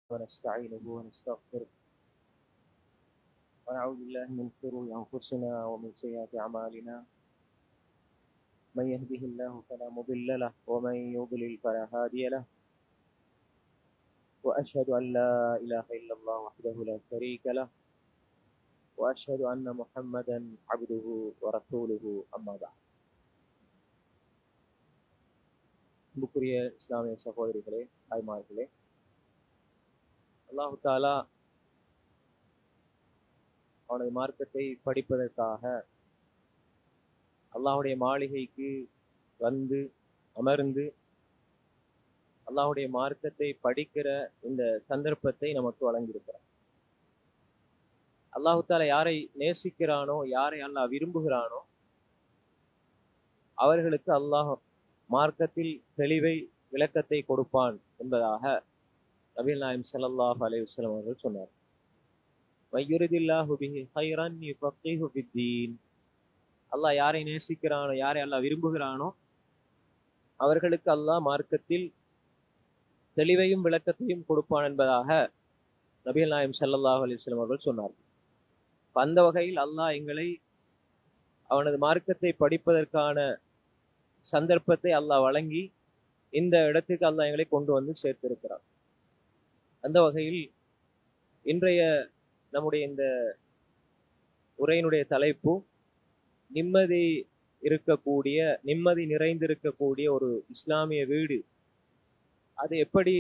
ونستعينه ونستغفره ونعوذ بالله من شرور أنفسنا ومن سيئات أعمالنا من يهده الله فلا مضل له ومن يضلل فلا هادي له وأشهد أن لا إله إلا الله وحده لا شريك له وأشهد أن محمدا عبده ورسوله أما بعد. அன்புக்குரிய இஸ்லாமிய சகோதரிகளே, தாய்மார்களே, அல்லாஹு தாலா அவனது மார்க்கத்தை படிப்பதற்காக அல்லாஹுடைய மாளிகைக்கு வந்து அமர்ந்து அல்லாஹுடைய மார்க்கத்தை படிக்கிற இந்த சந்தர்ப்பத்தை நமக்கு வழங்கியிருக்கிறார். அல்லாஹு தாலா யாரை நேசிக்கிறானோ, யாரை அல்லாஹ் விரும்புகிறானோ அவர்களுக்கு அல்லாஹ் மார்க்கத்தில் தெளிவை விளக்கத்தை கொடுப்பான் என்பதாக நபிகள் நாயகம் ஸல்லல்லாஹு அலைஹி வஸல்லம் அவர்கள் சொன்னார். வய்யுரிதில்லாஹு பிஹி கைரன் யுஃபக்கிஹு ஃபித்தீன். அல்லாஹ் யாரை நேசிக்கிறானோ, யாரை அல்லாஹ் விரும்புகிறானோ அவர்களுக்கு அல்லாஹ் மார்க்கத்தில் தெளிவையும் விளக்கத்தையும் கொடுப்பான் என்பதாக நபிகள் நாயகம் ஸல்லல்லாஹு அலைஹி வஸல்லம் அவர்கள் சொன்னார். அந்த வகையில் அல்லாஹ் எங்களை அவனது மார்க்கத்தை படிப்பதற்கான சந்தர்ப்பத்தை அல்லாஹ் வழங்கி இந்த இடத்துக்கு அல்லாஹ் எங்களை கொண்டு வந்து சேர்த்திருக்கிறார். அந்த வகையில் இன்றைய நம்முடைய இந்த உரையினுடைய தலைப்பு நிம்மதி நிறைந்திருக்கக்கூடிய ஒரு இஸ்லாமிய வீடு, அது எப்படி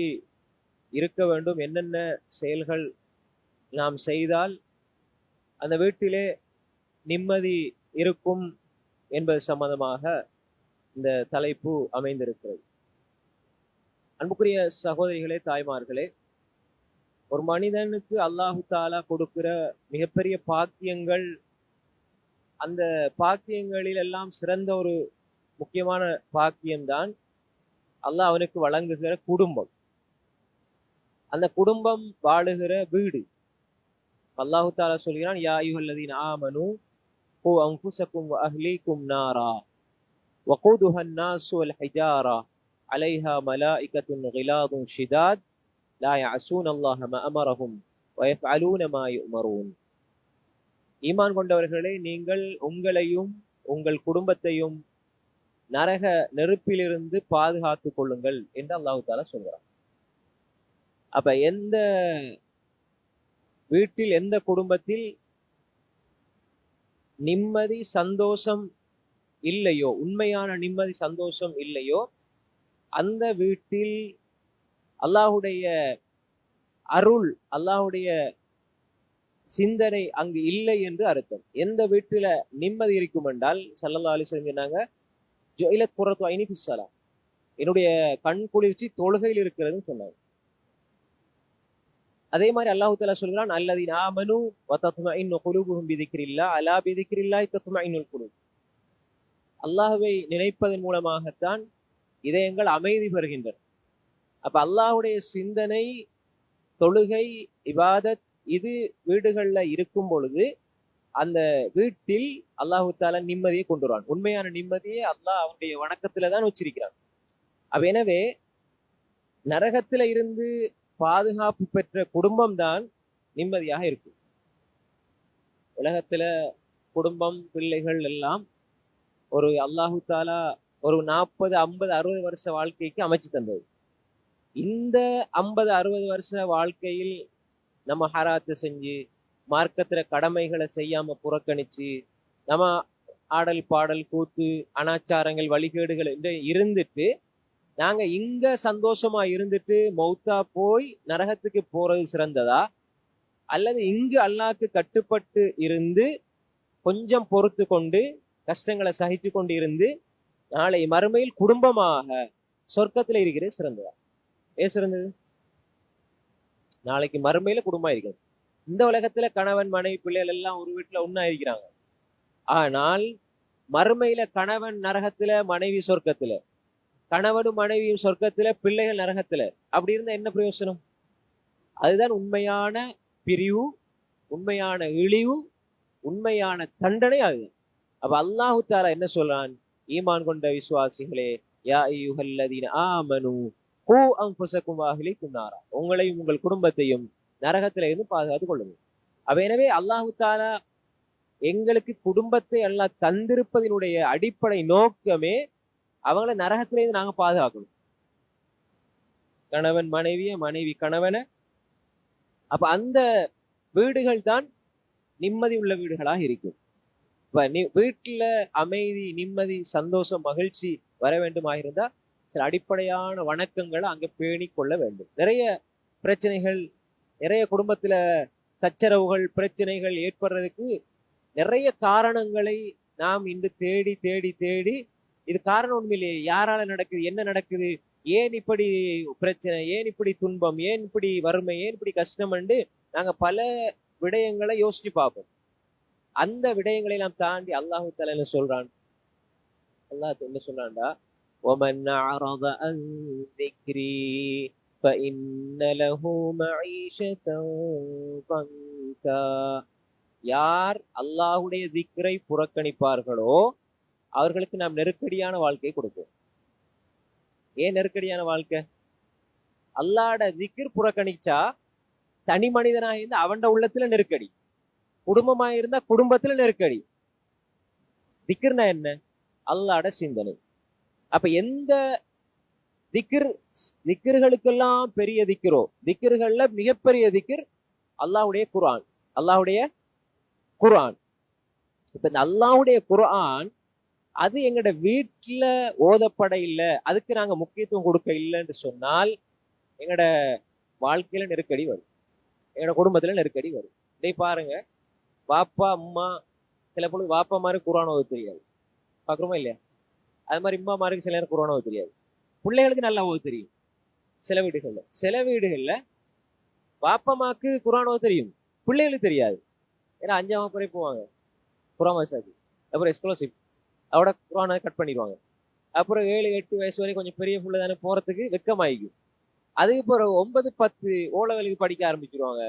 இருக்க வேண்டும், என்னென்ன செயல்கள் நாம் செய்தால் அந்த வீட்டிலே நிம்மதி இருக்கும் என்பது சம்பந்தமாக இந்த தலைப்பு அமைந்திருக்கிறது. அன்புக்குரிய சகோதரிகளே, தாய்மார்களே, ஒரு மனிதனுக்கு அல்லாஹு தாலா கொடுக்கிற மிகப்பெரிய பாக்கியங்கள், அந்த பாக்கியங்களில் எல்லாம் சிறந்த ஒரு முக்கியமான பாக்கியம்தான் அல்லாஹ் அவனுக்கு வழங்குகிற குடும்பம். அந்த குடும்பம் வாழுகிற வீடு. அல்லாஹு தாலா சொல்கிறான், யா அய்யுஹல்லதீன ஆமனூ கூ அன்ஃபுஸக்கும் வ அஹ்லீக்கும் நாரா வகூதுஹா அன்னாஸு வல் ஹிஜாரா அலைஹா மலாயிகத்துன் கிலாதுன் ஷிதாத் லா யஅஸூன அல்லாஹ மா அமரஹும் வ யஃஅலூன மா யுமரூன். ஈமான் கொண்டவர்களே, நீங்கள் உங்களையும் உங்கள் குடும்பத்தையும் நரக நெருப்பிலிருந்து பாதுகாத்துக் கொள்ளுங்கள் என்று அல்லாஹு தாலா சொல்கிறான். அப்ப எந்த வீட்டில், எந்த குடும்பத்தில் நிம்மதி சந்தோஷம் இல்லையோ, உண்மையான நிம்மதி சந்தோஷம் இல்லையோ, அந்த வீட்டில் அல்லாஹுடைய அருள், அல்லாஹுடைய சிந்தனை அங்கு இல்லை என்று அர்த்தம். எந்த வீட்டில நிம்மதி இருக்கும் என்றால், ஸல்லல்லாஹு அலைஹி வஸல்லம் சொன்னாங்க, ஜுஇலத் குர்ரத்து ஐனி ஃபிஸ்ஸலாத், என்னுடைய கண் குளிர்ச்சி தொழுகையில் இருக்கிறதுன்னு சொன்னாங்க. அதே மாதிரி அல்லாஹு தஆலா சொல்கிறான், அல்லதீன ஆமனூ வ தத்மஇன்னு குலூபுஹும் பிதிக்ரில்லாஹ் அலா பிதிக்ரில்லாஹி தத்மஇன்னுல் குலூப். அல்லாஹ்வை நினைப்பதன் மூலமாகத்தான் இதயங்கள் அமைதி பெறுகின்றன. அப்ப அல்லாஹ்வுடைய சிந்தனை, தொழுகை, இபாதத் இது வீடுகள்ல இருக்கும் பொழுது அந்த வீட்டில் அல்லாஹு தஆலா நிம்மதியை கொண்டு வருவான். உண்மையான நிம்மதியை அல்லாஹ் அவனுடைய வணக்கத்துல தான் வச்சிருக்கிறான். அப்ப எனவே நரகத்துல இருந்து பாதுகாப்பு பெற்ற குடும்பம் தான் நிம்மதியாக இருக்கும். உலகத்துல குடும்பம், பிள்ளைகள் எல்லாம் ஒரு அல்லாஹு தாலா ஒரு 40, 50, 60 வருஷ வாழ்க்கைக்கு அமைச்சு தந்தது. இந்த 50, 60 வருஷ வாழ்க்கையில் நம்ம ஹராத்து செஞ்சு, மார்க்கத்துல கடமைகளை செய்யாம புறக்கணிச்சு, நம்ம ஆடல் பாடல் கூத்து அனாச்சாரங்கள் வழிகேடுகள் இருந்துட்டு நாங்க இங்க சந்தோஷமா இருந்துட்டு மௌத்தா போய் நரகத்துக்கு போறது சிறந்ததா, அல்லது இங்கு அல்லாஹ்க்கு கட்டுப்பட்டு இருந்து கொஞ்சம் பொறுத்து கொண்டு கஷ்டங்களை சகித்து கொண்டு இருந்து நாளை மறுமையில் குடும்பமாக சொர்க்கத்துல இருக்கிறது சிறந்ததா? சிறந்தது நாளைக்கு மறுமையில குடும்பம் இருக்கிறது. இந்த உலகத்துல கணவன் மனைவி பிள்ளைகள் எல்லாம் ஒரு வீட்டுல ஒண்ணா இருக்கிறாங்க. ஆனால் மறுமையில கணவன் நரகத்துல, மனைவி சொர்க்கத்துல, கணவனும் மனைவியும் சொர்க்கத்துல, பிள்ளைகள் நரகத்துல. அப்படி இருந்தா என்ன பிரயோசனம்? அதுதான் உண்மையான பிரிவு, உண்மையான இழிவு, உண்மையான தண்டனை. அது அப்ப அல்லாஹு தஆலா என்ன சொல்றான்? ஈமான் கொண்ட விசுவாசிகளே, யா அய்யுஹல்லதீன ஆமனூ கூ அன்ஃபுஸக்கும் வஅஹ்லீக்கும் நாரா, உங்களையும் உங்கள் குடும்பத்தையும் நரகத்தில இருந்து பாதுகாத்துக் கொள்ளுங்கள். அப்ப எனவே அல்லாஹு தஆலா எங்களுக்கு குடும்பத்தை அல்லாஹ் தந்திருப்பதனுடைய அடிப்படை நோக்கமே அவங்கள நரகத்திலேருந்து நாங்க பாதுகாக்கணும். கணவன் மனைவிய, மனைவி கணவனை. அப்ப அந்த வீடுகள் தான் நிம்மதி உள்ள வீடுகளாக இருக்கும். இப்ப வீட்டுல அமைதி, நிம்மதி, சந்தோஷம், மகிழ்ச்சி வர வேண்டுமாக இருந்தா சில அடிப்படையான வணக்கங்களை அங்க பேணி கொள்ள வேண்டும். நிறைய பிரச்சனைகள், நிறைய குடும்பத்துல சச்சரவுகள், பிரச்சனைகள் ஏற்படுறதுக்கு நிறைய காரணங்களை நாம் இன்று தேடி தேடி தேடி, இது காரணம் ஒண்ணுமில்லையே, யாரால நடக்குது, என்ன நடக்குது, ஏன் இப்படி பிரச்சனை, ஏன் இப்படி துன்பம், ஏன் இப்படி வறுமை, ஏன் இப்படி கஷ்டம் என்று நாங்க பல விடயங்களை யோசிச்சு பார்ப்போம். அந்த விடயங்களை நாம் தாண்டி அல்லாஹு தஆலா என்ன சொல்றான்? அல்லாஹ் என்ன சொல்றான்டா, وَمَنْ أَعْرَضَ عَنْ ذِكْرِي فَإِنَّ لَهُ مَعِيشَةً ضَنكًا. யார் அல்லாஹ்வுடைய திக்ரை புறக்கணிப்பார்களோ அவர்களுக்கு நாம் நெருக்கடியான வாழ்க்கை கொடுப்போம். ஏன் நெருக்கடியான வாழ்க்கை? அல்லாஹ்ட திக்ர் புறக்கணிச்சா தனி மனிதனாக இருந்தா அவன்ட உள்ளத்துல நெருக்கடி, குடும்பமா இருந்தா குடும்பத்துல நெருக்கடி. திக்ர்னா என்ன? அல்லாஹ்ட சிந்தனை. அப்ப எந்த திக்ர்களுக்கெல்லாம் பெரிய திக்ரோ, திக்ர்கள்ல மிகப்பெரிய திக்ர் அல்லாஹ்வுடைய குர்ஆன். அல்லாஹ்வுடைய குர்ஆன். இப்ப இந்த அல்லாஹ்வுடைய குர்ஆன் அது எங்கட வீட்டுல ஓதப்பட இல்லை, அதுக்கு நாங்க முக்கியத்துவம் கொடுக்க இல்லைன்னு சொன்னால் எங்கட வாழ்க்கையில நெருக்கடி வரும், எங்கட குடும்பத்துல நெருக்கடி வரும். இதை பாருங்க, வாப்பா அம்மா, சில பொழுது வாப்பா மாதிரி குர்ஆன் ஓத தெரியாது, பாக்குறோமா இல்லையா? அது மாதிரி அம்மா மாதிரி சில நேரம் குர்ஆன் ஓத தெரியாது. பிள்ளைகளுக்கு நல்லா ஓத தெரியும் சில வீடுகள்ல. சில வீடுகள்ல வாப்பமாக்கு குர்ஆன் ஓத தெரியும், பிள்ளைகளுக்கு தெரியாது. ஏன்னா 5ஆம் வகுப்பு வரை போவாங்க குர்ஆன் வாசிக்கு, அப்புறம் ஸ்காலர்ஷிப் அவட குர்ஆனை கட் பண்ணிடுவாங்க. அப்புறம் 7-8 வயசு வரை கொஞ்சம் பெரிய புள்ள தானே, போறதுக்கு வெக்கமாயிக்கும். அதுக்கு அப்புறம் 9-10 ஓலவெளிக்கு படிக்க ஆரம்பிச்சிருவாங்க.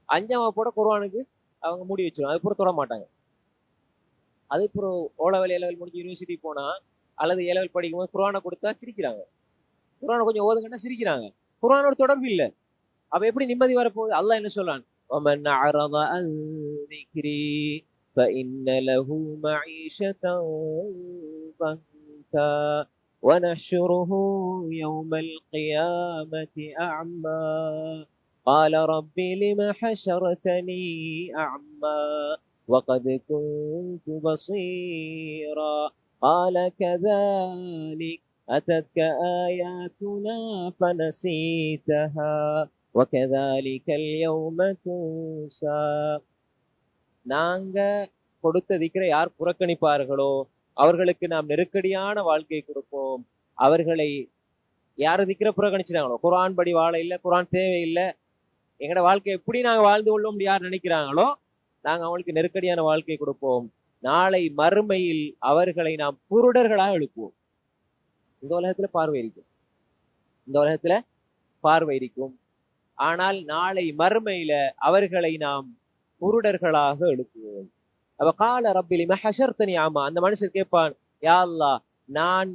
5ஆம் வகுப்போட குர்ஆனுக்கு அவங்க மூடி வச்சிருவாங்க, அதுக்கப்புறம் தொட மாட்டாங்க. அதுக்கப்புறம் ஓலவெளி ஏலவெளி முடிஞ்சு யூனிவர்சிட்டி போனா அல்லது ஏலவெளி படிக்கும் போது குர்ஆனை கொடுத்தா சிரிக்கிறாங்க, குர்ஆனை கொஞ்சம் ஓதுங்கன்னா சிரிக்கிறாங்க, குர்ஆனோட தொடர்பு இல்லை. அப்ப எப்படி நிம்மதி வரப்போகுது? அல்லாஹ் என்ன சொல்றான்? وَمَنْ أَعْرَضَ عَنْ ذِكْرِي فَإِنَّ لَهُ مَعِيشَةً ضَنكًا وَنَحْشُرُهُ يَوْمَ الْقِيَامَةِ أَعْمَى قَالَ رَبِّ لِمَ حَشَرْتَنِي أَعْمَى وَقَدْ كُنْتُ بَصِيرًا قَالَ كَذَلِكَ أَتَتْكَ آيَاتُنَا فَنَسِيتَهَا وَكَذَلِكَ الْيَوْمَ تُنْسَى. நாங்க கொடுத்த திக்ரை யார் புறக்கணிப்பார்களோ அவர்களுக்கு நாம் நெருக்கடியான வாழ்க்கை கொடுப்போம். அவர்களை யாரு திக்ரை புறக்கணிச்சிட்டாங்களோ, குர்ஆன் படி வாழ இல்லை, குர்ஆன் தேவையில்லை, எங்கட வாழ்க்கை எப்படி நாங்க வாழ்ந்து கொள்வோம் யார் நினைக்கிறாங்களோ நாங்க அவங்களுக்கு நெருக்கடியான வாழ்க்கை கொடுப்போம். நாளை மறுமையில் அவர்களை நாம் குருடர்களாக எழுப்புவோம். இந்த உலகத்துல பார்வை இருக்கும், இந்த உலகத்துல பார்வை இருக்கும், ஆனால் நாளை மறுமையில அவர்களை நாம் குருடர்களாக எழுப்புவோம். அப்ப கால ரப்பி லிம ஹஷர்தனி அமா, அந்த மனுஷர் கேட்பான், யா அல்லாஹ் நான்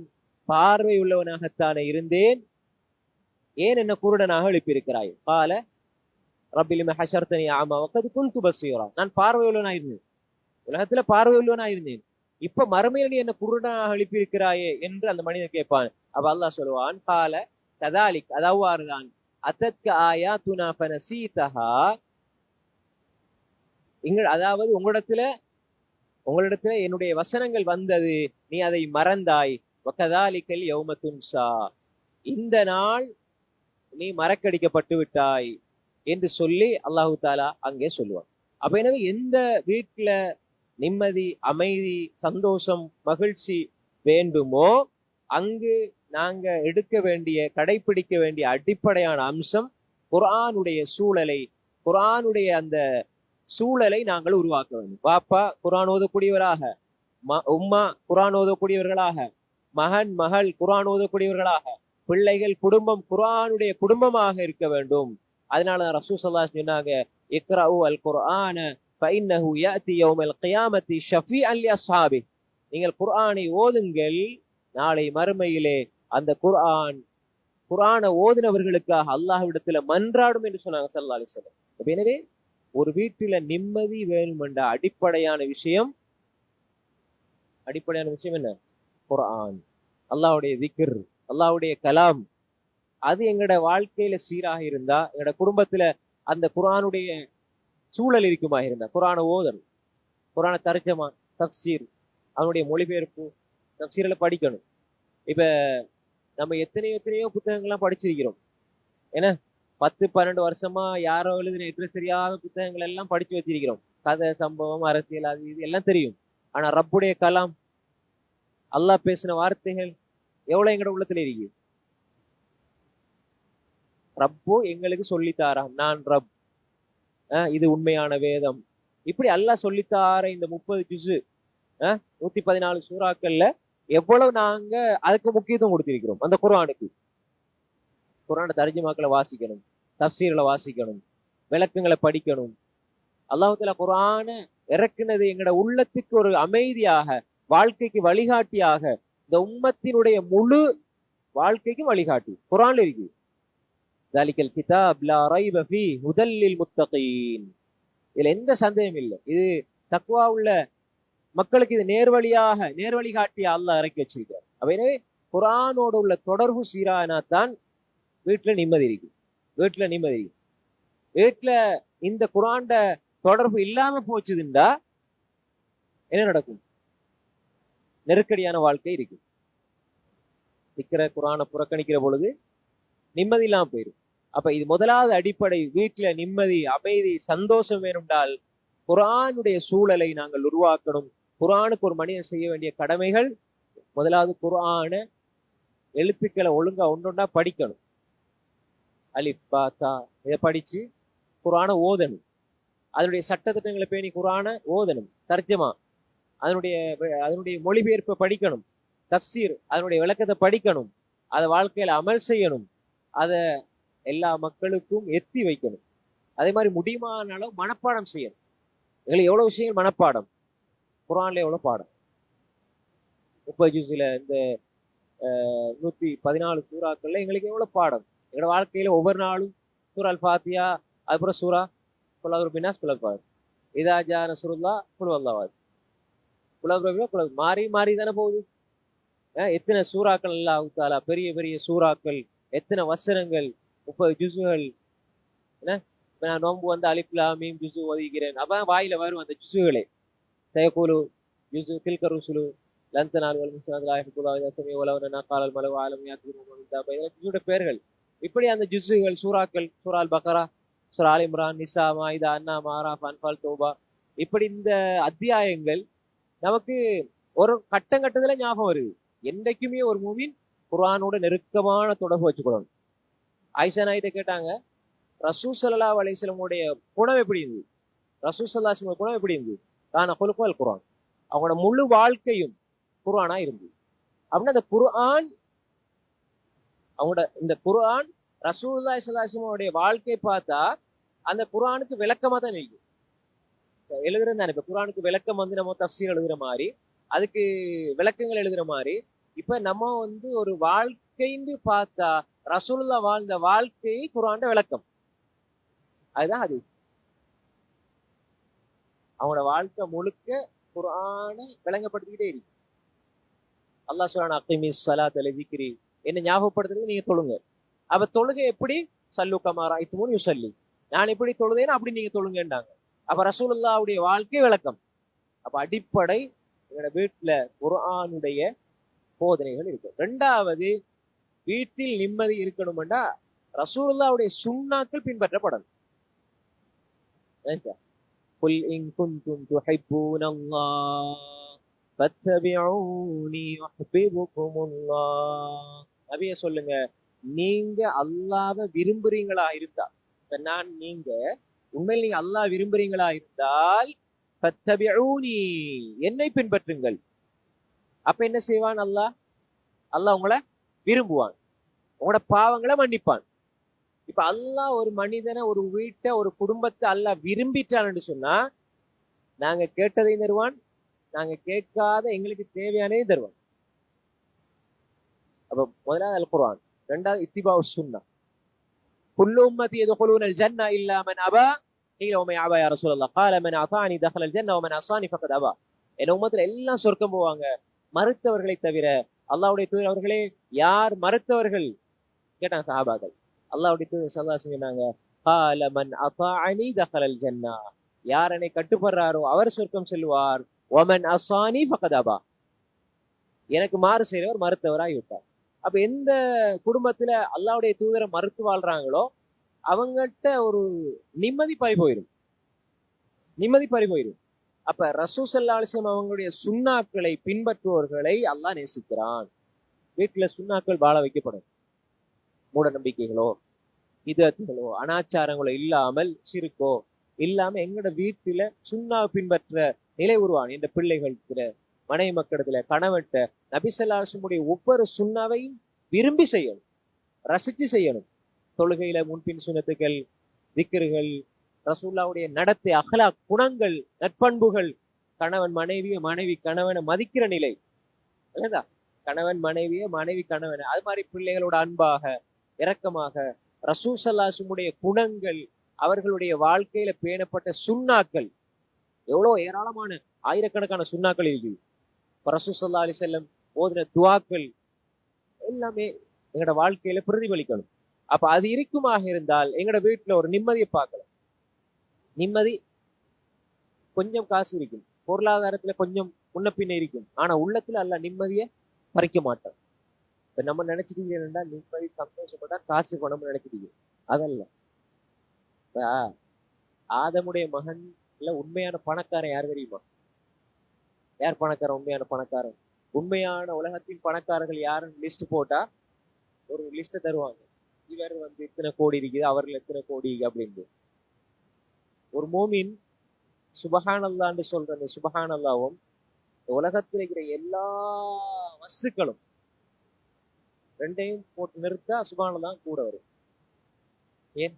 பார்வை உள்ளவனாகத்தானே இருந்தேன், ஏன் என்ன குருடனாக எழுப்பியிருக்கிறாய்? கால ரப்பி லிம ஹஷர்தனி அமா வகத் குன்து பஸீரா, நான் பார்வை உள்ளவனாக இருந்தேன், உலகத்துல பார்வை உள்ளவனாக இருந்தேன், இப்ப மறுமையில நீ என்ன குருடனாக எழுப்பியிருக்கிறாயே என்று அந்த மனிதன் கேட்பான். அப்ப அல்லாஹ் சொல்லுவான், கால கதாலிக், அதாவது அத்தத்க ஆயாத்துனா ஃபனசீதஹா, அதாவது உங்களிடத்துல என்னுடைய வசனங்கள் வந்தது, நீ அதை மறந்தாய். வகதாலிகல் யௌம துன்சா, இந்த நாள் நீ மறக்கடிக்கப்பட்டு விட்டாய் என்று சொல்லி அல்லாஹு தாலா அங்கே சொல்லுவான். அப்ப எனவே எந்த வீட்டுல நிம்மதி, அமைதி, சந்தோஷம், மகிழ்ச்சி வேண்டுமோ அங்கு நாங்க எடுக்க வேண்டிய, கடைபிடிக்க வேண்டிய அடிப்படையான அம்சம் குர்ஆனுடைய சூழலை, குர்ஆனுடைய அந்த சூழலை நாங்கள் உருவாக்க வேண்டும். பாப்பா குர்ஆன் ஓதக்கூடியவராக, உம்மா குர்ஆன் ஓதக்கூடியவர்களாக, மகன் மகள் குர்ஆன் ஓதக்கூடியவர்களாக, பிள்ளைகள் குடும்பம் குர்ஆனுடைய குடும்பமாக இருக்க வேண்டும். அதனால ரசூல் ஸல்லல்லாஹு அலைஹி வஸல்லம் சொன்னாங்க, இக்ரஉ அல் குர்ஆன ஃபஇன்னஹு யாதி யௌமல் கியாமத்தி ஷஃபீஅன் லி அஸ்ஹாபி, நீங்கள் குர்ஆனை ஓதுங்கள், நாளை மறுமையிலே அந்த குர்ஆன் குர்ஆனை ஓதினவர்களுக்காக அல்லாஹ்விடத்துல மன்றாடும் என்று சொன்னாங்க ஸல்லல்லாஹு அலைஹி வஸல்லம். எனவே ஒரு வீட்டில நிம்மதி வேணும் என்ற அடிப்படையான விஷயம் என்ன? குர்ஆன், அல்லாஹ்வுடைய திக்ர், அல்லாஹ்வுடைய கலாம். அது எங்கட வாழ்க்கையில சீராக இருந்தா, எங்கட குடும்பத்துல அந்த குர்ஆனுடைய சூழல் இருக்குமா இருந்தா, குர்ஆனை ஓதணும், குர்ஆனை தர்ஜமா, தஃப்சீர், அதனுடைய மொழிபெயர்ப்பு, தஃப்சீர்ல படிக்கணும். இப்ப நம்ம எத்தனையோ புத்தகங்கள்லாம் படிச்சிருக்கிறோம். ஏன்னா 10-12 வருஷமா யாரோ எழுதின எத்தனை தெரியாத புத்தகங்கள் எல்லாம் படிச்சு வச்சிருக்கிறோம். கதை, சம்பவம், அரசியல், அது இது எல்லாம் தெரியும். ஆனா ரப்புடைய கலாம், அல்லாஹ் பேசின வார்த்தைகள் எவ்வளவு எங்கட உள்ளத்துல இருக்கு. ரப்பு எங்களுக்கு சொல்லித்தாராம், நான் ரப், இது உண்மையான வேதம். இப்படி அல்லாஹ் சொல்லித்தார இந்த 30 ஜுஸு 114 சூறாக்கள்ல எவ்வளவு நாங்க அதுக்கு முக்கியத்துவம் கொடுத்திருக்கிறோம். அந்த குர்ஆனுக்கு, குர்ஆன் தர்ஜுமாக்களை வாசிக்கணும், தஃப்சீர்களை வாசிக்கணும், விளக்கங்களை படிக்கணும். அல்லாஹ் தஆலா குர்ஆனை இறக்குனது எங்கட உள்ளத்துக்கு ஒரு அமைதியாக, வாழ்க்கைக்கு வழிகாட்டியாக, இந்த உம்மத்தினுடைய முழு வாழ்க்கைக்கு வழிகாட்டி குர்ஆன்ல இருக்கு. ذَلِكَ الْكِتَابُ لَا رَيْبَ فِيهِ هُدًى لِّلْمُتَّقِينَ. இதுல எந்த சந்தேகம் இல்லை. இது தக்வா உள்ள மக்களுக்கு இது நேர்வழி காட்டிய அல்லாஹ் இறக்கி வச்சிருக்கார். எனவே குர்ஆனோட உள்ள தொடர்பு சீரானா தான் வீட்டுல நிம்மதி இருக்கு. வீட்டுல இந்த குர்ஆன்ட தொடர்பு இல்லாம போச்சுதுண்டா என்ன நடக்கும்? நெருக்கடியான வாழ்க்கை இருக்கு. குர்ஆனை புறக்கணிக்கிற பொழுது நிம்மதி இல்லாம போயிடும். அப்ப இது முதலாவது அடிப்படை. வீட்டுல நிம்மதி, அமைதி, சந்தோஷம் வேணும்னால் குர்ஆனுடைய சூழலை நாங்கள் உருவாக்கணும். குர்ஆனுக்கு ஒரு மனிதன் செய்ய வேண்டிய கடமைகள், முதலாவது குர்ஆன எழுத்துக்களை ஒழுங்கா ஒன்றொண்டா படிக்கணும். அலிஃப், பா, தா இதை படிச்சு குர்ஆனை ஓதணும். அதனுடைய சட்டத்திட்டங்களை பேணி குர்ஆனை ஓதணும். தர்ஜமா, அதனுடைய மொழிபெயர்ப்பை படிக்கணும். தஃப்சீர், அதனுடைய விளக்கத்தை படிக்கணும். அதை வாழ்க்கையில அமல் செய்யணும். அதை எல்லா மக்களுக்கும் எத்தி வைக்கணும். அதே மாதிரி முடியுமான அளவு மனப்பாடம் செய்யணும். எங்களுக்கு எவ்வளவு விஷயங்கள் மனப்பாடம், குர்ஆன்ல எவ்வளவு பாடம். 30 ஜுஸ்ல இந்த 114 சூறாக்கள்ல எங்களுக்கு எவ்வளவு பாடம். எங்களோட வாழ்க்கையில ஒவ்வொரு நாளும் சூரா அல் ஃபாத்திஹா, அதுக்கப்புறம் சூரா குல் அஊது பின்னாஸ், குல் அல்ஃபாத், இதா ஜா நஸ்ருல்லாஹ், குல் வல்லாஹ், மாறி தானே போகுது. எத்தனை சூறாக்கள் அல்லாஹ் தஆலா, பெரிய பெரிய சூறாக்கள், எத்தனை வசனங்கள், 30 ஜுஸ்கள். நான் நோன்பு வந்து அலிஃப் லாம் மீம் ஜுஸ் ஓதிக்கிறேன், அப்ப வாயில வரும் அந்த ஜுஸ்களே. சயகூலு ஜுஸ் தில்க ருசுலு லன் தனாலுல் முஸ்லிமீன லா யஹ்குல்லாஹு இதா சமிஅ வலவ் அன்னா காலல் மலவு ஆலம் யாத்குரு ஜுஸோட பேர்கள். இப்படி அந்த ஜுஸ்கள், சூறாக்கள், சூரா அல் பக்ரா, சூரா ஆல் இம்ரான், நிசா, மாயிதா, அன்ஆம், ஆராஃப், அன்ஃபால், தௌபா, இப்படி இந்த அத்தியாயங்கள் நமக்கு ஒரு கட்டத்துல ஞாபகம் வருது. என்றைக்குமே ஒரு மூமின் குர்ஆனோட நெருக்கமான தொடர்பு வச்சுக்கணும். ஆயிஷா நாயிட்ட கேட்டாங்க, ரசூல் ஸல்லல்லாஹு அலைஹி வஸல்லம் உடைய குணம் எப்படி இருந்தது? ரசூல் ஸல்லல்லாஹு அலைஹி வஸல்லம் குணம் எப்படி இருந்தது? கான குலுகுல் குர்ஆன். அவங்களோட முழு வாழ்க்கையும் குர்ஆனா இருந்தது. அப்படின்னா அந்த குர்ஆன், அவங்களோட இந்த குர்ஆன் ரசூலுல்லாஹி ஸல்லல்லாஹு அலைஹி வஸல்லம் உடைய வாழ்க்கை பார்த்தா அந்த குர்ஆனுக்கு விளக்கமா தான் இருக்கு. எழுதுறது தானே. இப்ப குர்ஆனுக்கு விளக்கம் வந்து நம்ம தஃப்சீர் எழுதுற மாதிரி, அதுக்கு விளக்கங்கள் எழுதுற மாதிரி, இப்ப நம்ம வந்து ஒரு வாழ்க்கைன்னு பார்த்தா ரசூலுல்லாஹ் வாழ்ந்த வாழ்க்கை குர்ஆன்ல விளக்கம். அதுதான் அது. அவங்களோட வாழ்க்கை முழுக்க குர்ஆனை விளங்கப்படுத்திக்கிட்டே இருக்கு. அல்லாஹ் சொல்றான், அக்மிஸ் ஸலாத்த லிக்ரி, என்ன ஞாபகப்படுத்துறது நீங்க தொழுங்க. அப்ப தொழுகை எப்படி? சல்லு கமா ரஅய்துமூனி யுஸல்லி, நான் எப்படி தொழுதேன்னா அப்படி நீங்க தொழுங்கன்றாங்க. அப்ப ரசூலுல்லாஹ்வுடைய வாழ்க்கை விளக்கம். அப்ப அடிப்படை எங்களோட வீட்டுல குர்ஆனுடைய போதனைகள் இருக்கு. ரெண்டாவது, வீட்டில் நிம்மதி இருக்கணும்னா ரசூலுல்லாஹ்வுடைய சுன்னாக்கள் பின்பற்றப்படணும். குல் இன் குன்தும் துஹிப்பூனல்லாஹ் ஃபத்தபிஊனி யுஹ்பிபுகுமுல்லாஹ். நபியே சொல்லுங்க, நீங்க அல்லாஹ்வை விரும்புறீங்களா இருந்தா, நீங்க உண்மையில் நீங்க அல்லாஹ் விரும்புறீங்களா இருந்தால் ஃபத்தபிஊனி, என்னை பின்பற்றுங்கள். அப்ப என்ன செய்வான் அல்லாஹ்? அல்லாஹ் உங்களை விரும்புவான், உங்களோட பாவங்களை மன்னிப்பான். இப்ப அல்லாஹ் ஒரு மனிதனை, ஒரு வீட்டை, ஒரு குடும்பத்தை அல்லாஹ் விரும்பிட்டான்னு சொன்னா நாங்க கேட்டதையும் தருவான், நாங்க கேட்காத எங்களுக்கு தேவையானதையும் தருவான். அப்ப முதலாவது அல் குர்ஆன். ரெண்டாவது இத்திபாஉ சுன்னா. குல்லு உம்மத்தி யதுகுலூனல் ஜன்னah இல்லா மன் அபா கீல வமன் அபா யா ரசூலல்லாஹ் قال من اطاعني دخل الجنه ومن عصاني فقد ابى. என் உம்மத்துல எல்லாம் சொர்க்கம் போவாங்க மறுத்தவர்களை தவிர. அல்லாஹ்வுடைய தூதர் அவர்களே, யார் மறுத்தவர்கள் கேட்டாங்க சஹாபாக்கள். அல்லாஹ்வுடைய தூதர் ஸல்லல்லாஹு அலைஹி வஸல்லம் சொன்னாங்க, قال من اطاعني دخل الجنه. யார் என்னை கட்டுப்படுறாரோ அவர் சொர்க்கம் செல்வார். ومن عصاني فقد ابى. எனக்கு மாறு செய்றவர் மறுத்தவராய் விட்டார். அப்ப எந்த குடும்பத்துல அல்லாஹ்வுடைய தூதரை மறுத்து வாழ்றாங்களோ அவங்கள்ட்ட ஒரு நிம்மதி பறி போயிடும். அப்ப ரசூல் ஸல்லல்லாஹு அலைஹி வஸல்லம் அவங்களுடைய சுன்னாக்களை பின்பற்றுபவர்களை அல்லாஹ் நேசிக்கிறான். வீட்டுல சுன்னாக்கள் வாழ வைக்கப்படும். மூட நம்பிக்கைகளோ இதோ அனாச்சாரங்களோ இல்லாமல், சிறுக்கோ இல்லாம எங்களோட வீட்டுல சுன்னா பின்பற்ற நிலை உருவான். இந்த பிள்ளைகளுக்கு, மனைவி மக்களிடத்துல, கணவன்கிட்ட நபி ஸல்லல்லாஹு அலைஹி வஸல்லம் ஒவ்வொரு சுன்னாவையும் விரும்பி செய்யணும், ரசிச்சு செய்யணும். தொழுகையில முன்பின் சுன்னத்துகள், திக்ருகள், ரசூலுல்லாஹ்வுடைய நடத்தை, அஹ்லாக், குணங்கள், நற்பண்புகள், கணவன் மனைவியை, மனைவி கணவனை மதிக்கிற நிலை, கணவன் மனைவியை, மனைவி கணவனை, அது மாதிரி பிள்ளைகளோட அன்பாக இரக்கமாக, ரசூல் ஸல்லல்லாஹு அலைஹி வஸல்லம் குணங்கள், அவர்களுடைய வாழ்க்கையில பேணப்பட்ட சுன்னாக்கள், எவ்வளவு ஏராளமான ஆயிரக்கணக்கான சுன்னாக்கள் இருக்கு. ரசூல் ஸல்லல்லாஹு அலைஹி வஸல்லம் ஓதுன துஆக்கள் எல்லாமே எங்களோட வாழ்க்கையில பிரதிபலிக்கணும். அப்ப அது இருக்குமாக இருந்தால் எங்களோட வீட்டுல ஒரு நிம்மதியை பார்க்கலாம். நிம்மதி, கொஞ்சம் காசு இருக்கும், பொருளாதாரத்துல கொஞ்சம் முன்ன பின்ன இருக்கும், ஆனா உள்ளத்துல அல்ல நிம்மதியை பறிக்க மாட்டோம். இப்ப நம்ம நினைச்சிட்டீங்க என்னன்னா, நிம்மதி சந்தோஷப்பட்டா காசு பணம் நினைச்சிட்டீங்க. அதல்ல. ஆதமுடைய மகன் இல்ல உண்மையான பணக்காரன் யார் தெரியுமா? யார் பணக்காரன்? உண்மையான பணக்காரன், உண்மையான உலகத்தின் பணக்காரர்கள் யாருன்னு லிஸ்ட் போட்டா ஒரு லிஸ்ட தருவாங்க. இவர் இத்தனை கோடி இருக்குது, அவர்கள் எத்தனை கோடி அப்படின்னு. ஒரு மோமின் சுபஹானல்லான்னு சொல்ற அந்த சுபஹானல்லாவும் உலகத்தில் இருக்கிற எல்லா வஸ்துக்களும் ரெண்டையும் போட்டு நிறுத்தா சுபஹானல்லாஹ் கூட வரும். ஏன்?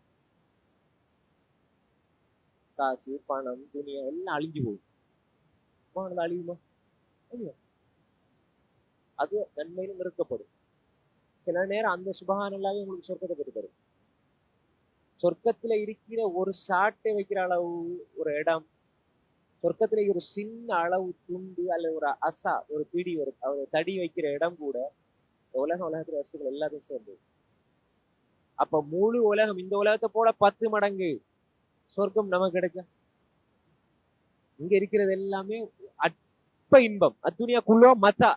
காசு, பணம், துணியா எல்லாம் அழிஞ்சு போகும். சுபஹானல்லாஹ் அழியுமா? அது நன்மையிலும் நிறுத்தப்படும். சில நேரம் அந்த சுபஹானல்லாஹ்வே உங்களுக்கு சொர்க்கத்தை பெற்று தரும். சொர்க்கத்துல இருக்கிற ஒரு சாட்டை வைக்கிற அளவு ஒரு இடம், சொர்க்கத்துல ஒரு சின்ன அளவு துண்டு அல்லது ஒரு அசா, ஒரு பிடி, ஒரு தடி வைக்கிற இடம் கூட உலகத்துல வஸ்துக்கள் எல்லாத்தையும் சேர்ந்தது. அப்ப முழு உலகம், இந்த உலகத்தை போல 10 மடங்கு சொர்க்கம் நமக்கு கிடைக்க. இங்க இருக்கிறது எல்லாமே அற்ப இன்பம். அத்துணியாக்குள்ளோ மத்தா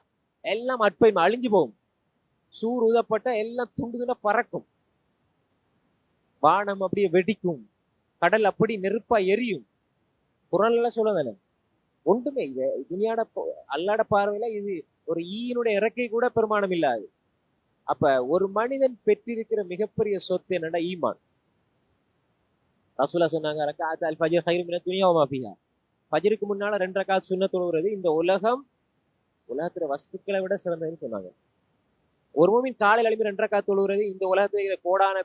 எல்லாம் அற்ப இன்பம், அழிஞ்சு போகும். சூர் ஊதப்பட்ட எல்லாம் துண்டு துண்டா பறக்கும். வானம் அப்படியே வெடிக்கும், கடல் அப்படி நெருப்பா எரியும். குரல்ல சொல்லுவேன், ஒன்றுமே இது துனியாட அல்லாட பார்வையில இது ஒரு ஈயினுடைய இறக்கை கூட பெருமானம் இல்லாது. அப்ப ஒரு மனிதன் பெற்றிருக்கிற மிகப்பெரிய சொத்து என்னடா? ஈமான். ரசூலா சொன்னாங்க, ரக்அத் அல் ஃபஜ்ர் கைரும் மினத் துன்யா வமா ஃபீஹா. ஃபஜ்ருக்கு முன்னால 2 ரக்அத் சுன்னத் தொழுகிறது இந்த உலகத்துல வஸ்துக்களை விட சிறந்ததுன்னு சொன்னாங்க. ஒரு மூமின் காலையில் எழுப்பி 2 ரக்அத் தொழுகிறது இந்த உலகத்துல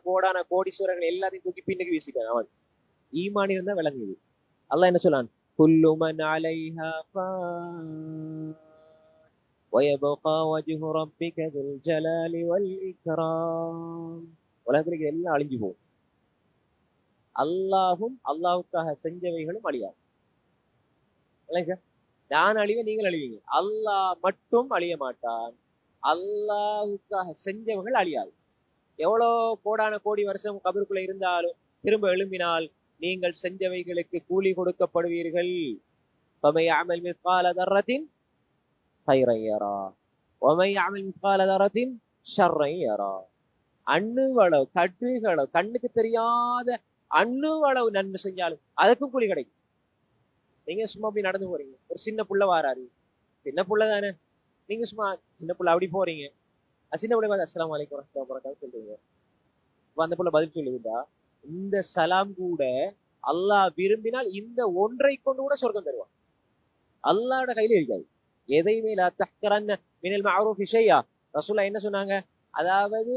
கோடான கோடீஸ்வரர்கள் எல்லாத்தையும் தூக்கி பின்னுக்கு வீசிட்டாங்க. அவன் ஈமான் இருந்தா விளங்குது. அல்லாஹ் என்ன சொல்லான்? குல்லு மன் அலைஹா ஃபான் வயபகா வஜ்ஹு ரப்பிக துல் ஜலாலி வல் இக்ராம். உலகத்துல எல்லாம் அழிஞ்சு போகும். அல்லாஹும் அல்லாஹ்வுக்காக செஞ்சவைகளும் அழியாது. நான் அழிவேன், நீங்கள் அழிவீங்க. அல்லாஹ் மட்டும் அழிய மாட்டான். அல்லாஹ்வுக்காக செஞ்சவர்கள் அழியாது. எவ்வளோ கோடான கோடி வருஷம் கபருக்குள்ள இருந்தாலும் திரும்ப எழும்பினால் நீங்கள் செஞ்சவைகளுக்கு கூலி கொடுக்கப்படுவீர்கள். فَمَن يَعْمَلْ مِثْقَالَ ذَرَّةٍ خَيْرًا يَرَهُ وَمَن يَعْمَلْ مِثْقَالَ ذَرَّةٍ شَرًّا يَرَهُ. அணுவளவு, கடுகளவு, கண்ணுக்கு தெரியாத அணுவளவு நன்மை செஞ்சாலும் அதுக்கும் கூலி கிடைக்கும். நீங்க சும்மா அப்படி நடந்து போறீங்க, ஒரு சின்ன புள்ள வாராரு, சின்ன புள்ள தானே, நீங்க சும்மா சின்ன புள்ள அப்படி போறீங்க, சின்ன புள்ள பார்த்து அஸ்ஸலாமு அலைக்கும் வரஹ்மத்துல்லாஹி வபரகாத்துஹு சொல்றீங்க. அந்த புள்ள பதில் சொல்லுதா? இந்த சலாம் கூட அல்லாஹ் விரும்பினால் இந்த ஒன்றை கொண்டு கூட சொர்க்கம் தருவான். அல்லாஹ்வோட கையில இருக்காது. எதையுமே லா தஹ்கரன்ன மினல் மஅரூஃபி ஷைஆ. ரசூலுல்லாஹ் என்ன சொன்னாங்க? அதாவது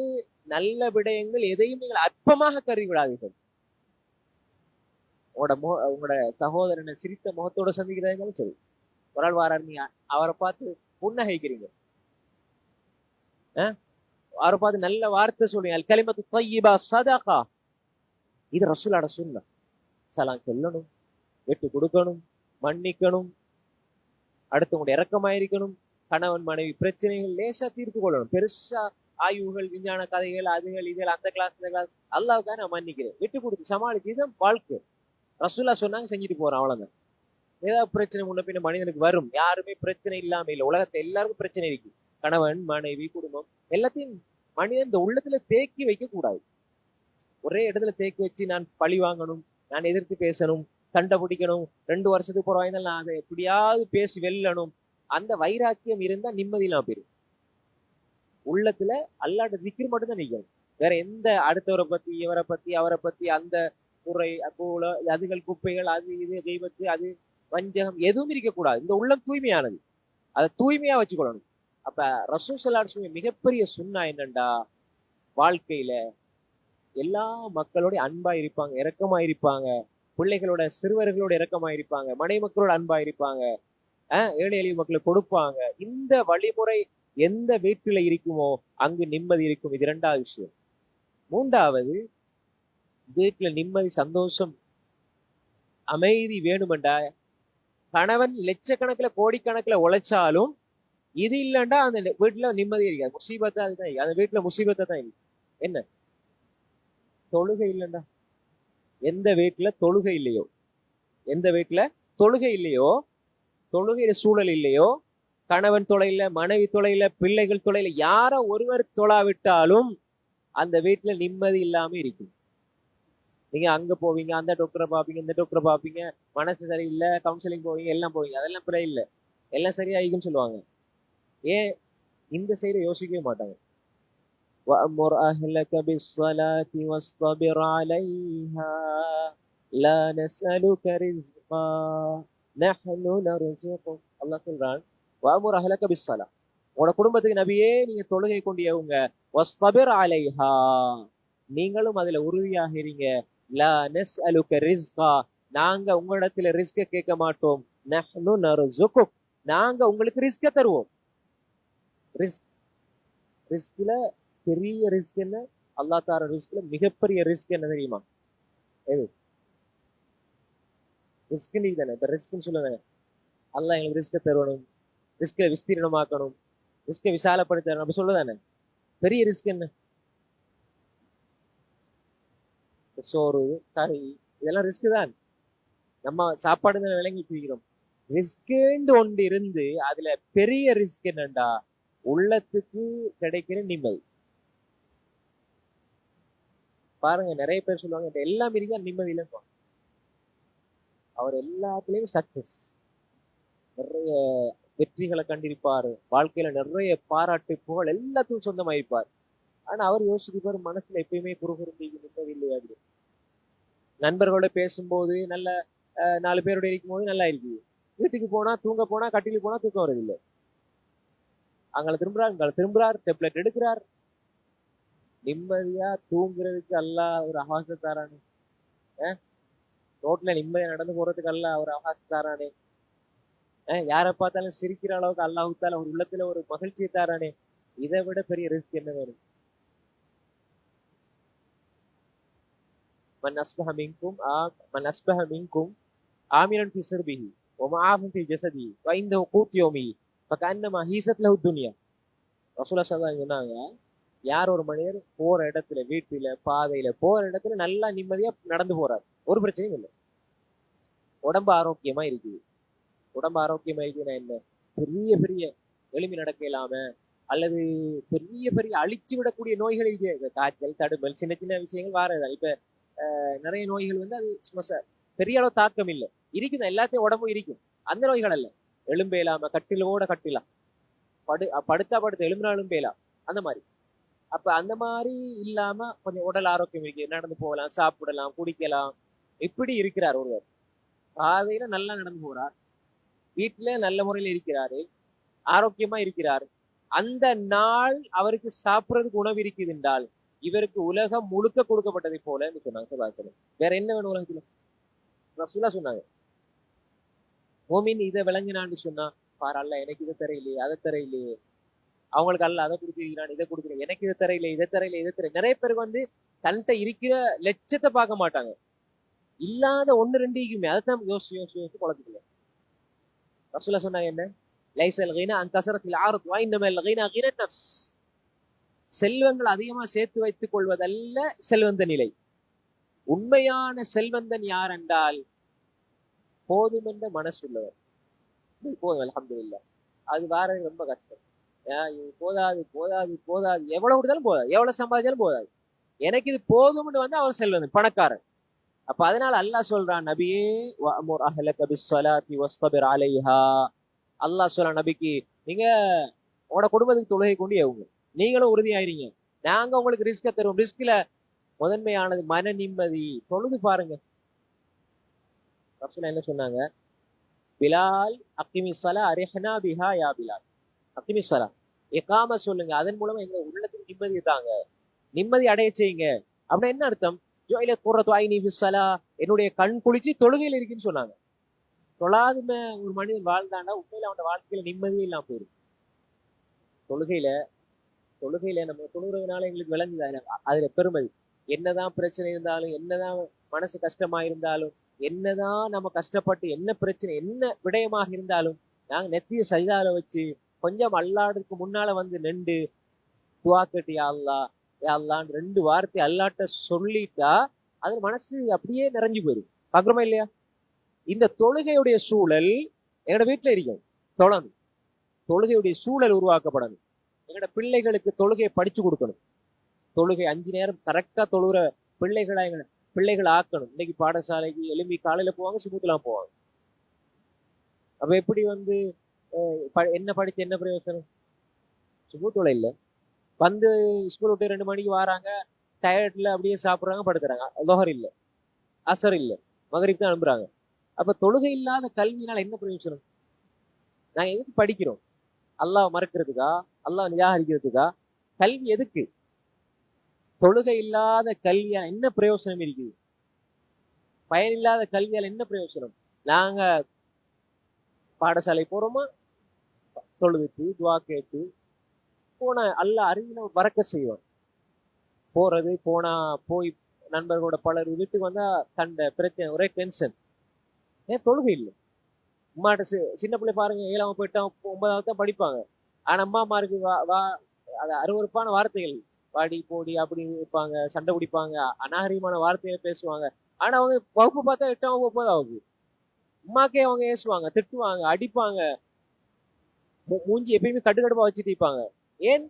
நல்ல விடயங்கள் எதையும் நீங்கள் அற்பமாக கருதி விடாதீர்கள். உங்களோட சகோதரனை சிரித்த முகத்தோட சந்திக்கிறதாலும் சரி, ஒரு ஆள் வாராரு, நீங்க அவரை பார்த்து புன்னகைக்கிறீங்க, அவரை பார்த்து நல்ல வார்த்தை சொல்லுங்க. அல் கலிமத்து தய்யிபா சதகா. இது ரசூலோட சுன்னா. சலாம் சொல்லணும், விட்டு கொடுக்கணும், மன்னிக்கணும், அடுத்தவங்க இறக்கமாயிருக்கணும், கணவன் மனைவி பிரச்சனைகள் லேசா தீர்த்து கொள்ளணும். பெருசா ஆய்வுகள், விஞ்ஞான கதைகள், அதுகள் இதுகள், அந்த கிளாஸ் இந்த கிளாஸ், அல்லாவுக்காக நான் மன்னிக்கிறேன், விட்டு கொடுத்து சமாளிச்சு. இதுதான் வாழ்க்கை. ரசூலா சொன்னாங்க, செஞ்சுட்டு போறோம், அவ்வளவுதான். ஏதாவது பிரச்சனை முன்ன பின்ன மனிதனுக்கு வரும். யாருமே பிரச்சனை இல்லாம இல்லை. உலகத்துல எல்லாருக்கும் பிரச்சனை இருக்கு. கணவன் மனைவி குடும்பம் எல்லாத்தையும் மனிதன் இந்த உள்ளத்துல தேக்கி வைக்க கூடாது. ஒரே இடத்துல தேக்கி வச்சு நான் பழி வாங்கணும், நான் எதிர்த்து பேசணும், சண்டை பிடிக்கணும், 2 வருஷத்துக்கு போறவாய்ந்தால் நான் அதை எப்படியாவது பேசி வெல்லணும், அந்த வைராக்கியம் இருந்தா நிம்மதி இல்லாம போயிடும். உள்ளத்துல அல்லாட திக்ர் மட்டும் தான் நிக்கணும். வேற எந்த அடுத்தவரை பத்தி இவரை பத்தி அவரை பத்தி அந்த குறை போல அதுகள் குப்பைகள் அது இது தெய்வத்து அது வஞ்சகம் எதுவும் இருக்கக்கூடாது. இந்த உள்ளம் தூய்மையானது, அதை தூய்மையா வச்சுக்கொள்ளணும். அப்ப ரசூல் ஸல்லல்லாஹு அலைஹி வஸல்லம் மிகப்பெரிய சுன்னா என்னண்டா, வாழ்க்கையில எல்லா மக்களோட அன்பா இருப்பாங்க, இரக்கமா இருப்பாங்க, பிள்ளைகளோட சிறுவர்களோட இரக்கமா இருப்பாங்க, மனைவி மக்களோட அன்பா இருப்பாங்க, ஏழை எளிய மக்களை கொடுப்பாங்க. இந்த வழிமுறை எந்த வீட்டுல இருக்குமோ அங்கு நிம்மதி இருக்கும். இது 2வது விஷயம். 3வது, வீட்டுல நிம்மதி, சந்தோஷம், அமைதி வேணுமெண்டா, கணவன் லட்சக்கணக்கில் கோடிக்கணக்கில் உழைச்சாலும் இது இல்லைண்டா அந்த வீட்டுல நிம்மதி இருக்காது. முசீபத்தா அதுதான் இருக்கு. அந்த வீட்டுல முசீபத்தா தான் இருக்கு. என்ன தொழுகை இல்லைண்டா, எந்த வீட்டுல தொழுகை இல்லையோ, எந்த வீட்டுல தொழுகை இல்லையோ, தொழுகையில சூழல் இல்லையோ, கணவன் தொலைல, மனைவி தொலைல, பிள்ளைகள் தொலைல, யார ஒருவர் தொழாவிட்டாலும் அந்த வீட்டுல நிம்மதி இல்லாம இருக்கும். நீங்க அங்க போவீங்க, அந்த டாக்டரை பாப்பீங்க, இந்த டாக்டரை பாப்பீங்க, மனசு சரியில்லை, கவுன்சிலிங் போவீங்க, எல்லாம் போவீங்க, அதெல்லாம் பிள்ளை இல்லை, எல்லாம் சரியாயிக்குன்னு சொல்லுவாங்க. ஏன் இந்த சைடு யோசிக்கவே மாட்டாங்க. وَأْمُرْ أَهْلَكَ بِالصَّلَاةِ وَاصْطَبِرْ عَلَيْهَا لَا نَسْأَلُكَ رِزْقًا نَحْنُ نَرْزُقُكَ. அல்லாஹ் சொல்றான், وَأْمُرْ أَهْلَكَ بِالصَّلَاةِ, உங்களோட குடும்பத்துக்கு நபியே நீங்க தொழுகை கொண்டு ஏவுங்க. وَاصْطَبِرْ عَلَيْهَا, நீங்களும் அதுல உறுதியாக இருங்க. لَا نَسْأَلُكَ رِزْقًا, நாங்க உங்களிடத்துல ரிஸ்க கேட்க மாட்டோம். نَحْنُ نَرْزُقُكَ, நாங்க உங்களுக்கு ரிஸ்க தருவோம். ரிஸ்க்ல பெரிய ரிஸ்க் என்ன? அல்லாஹ் தார ரிஸ்க்ல மிகப்பெரிய ரிஸ்க் என்ன தெரியுமா? எது ரிஸ்க்? நீ தானே இப்ப ரிஸ்க்னு சொல்லுங்க. அல்லாஹ் எங்களுக்கு ரிஸ்க தரணும், ரிஸ்க விஸ்தீர்ணமாக்கணும், ரிஸ்க விசாலப்படுத்தி தரணும் அப்படி சொல்லுதானே. பெரிய ரிஸ்க் என்ன? சோறு கறி இதெல்லாம் ரிஸ்க் தான். நம்ம சாப்பாடு தான் விளங்கி வச்சிருக்கிறோம். ரிஸ்க் ஒன்று இருந்து அதுல பெரிய ரிஸ்க் என்னண்டா, உள்ளத்துக்கு கிடைக்கிற நிம்மதி. பாருங்க, நிறைய பேர் சொல்லுவாங்க எல்லாம் இருக்கா நிம்மதி இல்லைன்னு. அவர் எல்லாத்துலயும் சக்சஸ், நிறைய வெற்றிகளை கண்டிருப்பாரு, வாழ்க்கையில நிறைய பாராட்டு புகழ் எல்லாத்துக்கும் சொந்தமாயிருப்பார். ஆனா அவர் யோசிச்சுப்பாரு, மனசுல எப்பயுமே குறுகுறுந்தி நிம்மதி இல்லையா. நண்பர்களோட பேசும்போது நல்ல 4 பேரோட இருக்கும் போது நல்லா இருக்குது, வீட்டுக்கு போனா தூங்க போனா கட்டிலுக்கு போனா தூக்கம் வருதில்லை. அங்கே திரும்புறார், டெப்லெட் எடுக்கிறார். நிம்மதியா தூங்குறதுக்கு அல்லாஹ் ஒரு அவகாசம் தாரானே. ரோட்ல நிம்மதியா நடந்து போறதுக்கு அல்லாஹ் ஒரு அவகாசம் தாரானே. யாரை பார்த்தாலும் சிரிக்கிற அளவுக்கு அல்லாஹ் தால ஒரு உள்ளத்துல ஒரு மகிழ்ச்சியை தாரானே. இதை விட பெரிய ரிஸ்க் என்ன வேணும்? من أصبح منكم آمنا في سربه ومعافى في جسده وعنده قوت يومه فكأنما هيست له الدنيا. ரசூலுல்லாஹி ஸல்லல்லாஹு அலைஹி வஸல்லம் சொன்னாங்க, யார் ஒரு மனிதர் போற இடத்துல, வீட்டுல, பாதையில போற இடத்துல நல்லா நிம்மதியா நடந்து போறாரு, ஒரு பிரச்சனையும் இல்லை, உடம்பு ஆரோக்கியமா இருக்குது. உடம்பு ஆரோக்கியமா இருக்குன்னா என்ன? பெரிய பெரிய எளிமை நடக்க இல்லாம அல்லது பெரிய பெரிய அழிச்சு விடக்கூடிய நோய்கள் இருக்கு. காய்ச்சல், தடுமல், சின்ன சின்ன விஷயங்கள் வாரதான். இப்ப நிறைய நோய்கள் வந்து அது பெரிய அளவு தாக்கம் இல்லை, இருக்குது, எல்லாத்தையும் உடம்பும் இருக்கும். அந்த நோய்கள் அல்ல. எலும்பு இல்லாம கட்டிலோட கட்டிலாம், படுத்தா எலும்புனா எலும்பேலாம், அந்த மாதிரி. அப்ப அந்த மாதிரி இல்லாம கொஞ்சம் உடல் ஆரோக்கியம் இருக்கு, நடந்து போகலாம், சாப்பிடலாம், குடிக்கலாம், இப்படி இருக்கிறார் ஒருவர். பாதையில நல்லா நடந்து போறார், வீட்டுல நல்ல முறையில இருக்கிறாரு, ஆரோக்கியமா இருக்கிறார். அந்த நாள் அவருக்கு சாப்பிடறதுக்கு உணவு இருக்குது என்றால் இவருக்கு உலகம் முழுக்க கொடுக்கப்பட்டதை போல சொன்னாங்க. வேற என்ன வேணும் உலகத்துல? ரசூலுல்லாஹ் சொன்னாங்க, மோமின் இதை விளங்கினான்னு சொன்னா, பாரு அல்ல எனக்கு இதை தர இல்லையே, அதை தர இல்லையே, அவங்களுக்கு அல்ல அதை கொடுத்துருக்கிறான், இதை கொடுக்குறேன், எனக்கு இதை தரையில, இதை தரையில, இதை தரையில. நிறைய பேருக்கு வந்து தன்கிட்ட இருக்கிற லட்சத்தை பார்க்க மாட்டாங்க, இல்லாத ஒண்ணு ரெண்டு இருக்குமே அதைத்தான் யோசிச்சு யோசிச்சு யோசிச்சு குழப்பத்துல. ரசூலுல்லாஹ் சொன்னாங்க என்ன, லைஸல் கினா அன் கஸரத்தில் ஆரத் வ இன்னமல் கினா கினா நஃப்ஸ். செல்வங்கள் அதிகமா சேர்த்து வைத்துக் கொள்வதல்ல செல்வந்த நிலை. உண்மையான செல்வந்தன் யார் என்றால் போதும் என்ற மனசு உள்ளவர். போதும் அல்ஹம்துலில்லாஹ். அது வேற ரொம்ப கஷ்டம். போதாது போதாது போதாது, எவ்வளவு கொடுத்தாலும் போதாது, எவ்வளவு சம்பாதிச்சாலும் போதாது, எனக்கு இது போதும்னு வந்து அவன் செல்வந்தன், பணக்காரன். அப்ப அதனால அல்லாஹ் சொல்றான், நபியே வஅமுர் அஹ்லக பிஸ்ஸலாத்தி வஸ்தபிர் அலைஹா. அல்லாஹ் சொல்றான் நபிக்கு, நீங்க உங்களோட குடும்பத்துக்கு தொழுகை கொண்டு ஏவுங்க, நீங்களும் உறுதியாயிருங்க, நாங்க உங்களுக்கு ரிஸ்க தருவோம். ரிஸ்க்ல முதன்மையானது மன நிம்மதி. தொழுது பாருங்க. ரசூலுல்லாஹ் என்ன சொன்னாங்க, பிலால் அக்கிமி ஸலா அரிஹ்னா பிஹா யா பிலால். அக்கிமி ஸலா, இகாம சொல்லுங்க, அதன் மூலமா எங்க உள்ளத்துக்கு நிம்மதி தாங்க, நிம்மதி அடைய செய்யுங்க. அப்படின்னா என்ன அர்த்தம், ஜுஇல குர்ரத்து ஐனி ஃபிஸ்ஸலா, என்னுடைய கண் குளிச்சு தொழுகையில் இருக்குன்னு சொன்னாங்க. தொழாதுமே ஒரு மனிதன் வாழ்ந்தாண்டா உண்மையில அவனோட வாழ்க்கையில நிம்மதியே இல்லாம போயிடும். தொழுகையில தொழுகையில நம்ம தொழுகிறதுனால எங்களுக்கு விளங்குது அதுல பெருமதி. என்னதான் பிரச்சனை இருந்தாலும், என்னதான் மனசு கஷ்டமா இருந்தாலும், என்னதான் நம்ம கஷ்டப்பட்டு என்ன பிரச்சனை என்ன விடயமாக இருந்தாலும், நாங்க நெத்திய சஜிதால வச்சு கொஞ்சம் அல்லாஹ்வுக்கு முன்னால வந்து நின்று துஆ கேட்டு யா அல்லாஹ் யா அல்லாஹ்ன்னு ரெண்டு வார்த்தை அல்லாஹ்ட்ட சொல்லிட்டா அது மனசு அப்படியே நிறைஞ்சு போயிடும். பாக்குறோமா இல்லையா? இந்த தொழுகையுடைய சூழல் எங்களோட வீட்டுல இருக்கும். தொழணும், தொழுகையுடைய சூழல் உருவாக்கப்படணும். எங்களோட பிள்ளைகளுக்கு தொழுகையை படிச்சு கொடுக்கணும். தொழுகை 5 நேரம் கரெக்டா தொழுகிற பிள்ளைகளை பிள்ளைகளை ஆக்கணும். இன்னைக்கு பாடசாலைக்கு எலும்பி காலையில போவாங்க, சுமூத்தலாம் போவாங்க. அப்ப எப்படி வந்து என்ன படிச்சு என்ன பிரயோசனம்? சுமூத்தோல இல்ல. வந்து ஸ்கூல் விட்டு 2 மணிக்கு வராங்க, டயர்ட்ல அப்படியே சாப்பிடுறாங்க, படுத்துறாங்க. லோஹர் இல்ல, அசர் இல்ல, மகரிப் தான் அனுப்புறாங்க. அப்ப தொழுகை இல்லாத கல்வியினால என்ன பிரயோஜனம்? நாங்க எதுக்கு படிக்கிறோம்? அல்லாஹ் மறக்கிறதுக்கா? அல்லாஹ் நிராகரிக்கிறதுக்கா? கல்வி எதுக்கு? தொழுகை இல்லாத கல்வியா என்ன பிரயோசனம் இருக்குது? பயனில்லாத கல்வியால என்ன பிரயோசனம்? நாங்க பாடசாலை போறோமா, தொழுதுட்டு துவா கேட்டு போன அல்லாஹ் அறிவில வரக்க செய்வான். போறது போனா போய் நண்பர்களோட பலர் வீட்டுக்கு வந்தா கண்ட பிரச்சனை, ஒரே டென்ஷன். ஏன் தொழுகை இல்லை? அம்மாட்ட சின்ன பிள்ளை பாருங்க, 7ஆம் போயிட்டா 9ஆவது தான் படிப்பாங்க. ஆனா அம்மாமாருக்கு அது அருவருப்பான வார்த்தைகள், வாடி போடி அப்படி இருப்பாங்க, சண்டை பிடிப்பாங்க, அநாகரிகமான வார்த்தைகளை பேசுவாங்க. ஆனா அவங்க வகுப்பு பார்த்தா 8ஆம் வகுப்பு தான் ஆகுது. அம்மாக்கே அவங்க ஏசுவாங்க, திட்டுவாங்க, அடிப்பாங்க, மூஞ்சி எப்பயுமே கடுகடுப்பா வச்சுட்டு இருப்பாங்க. ஏன்?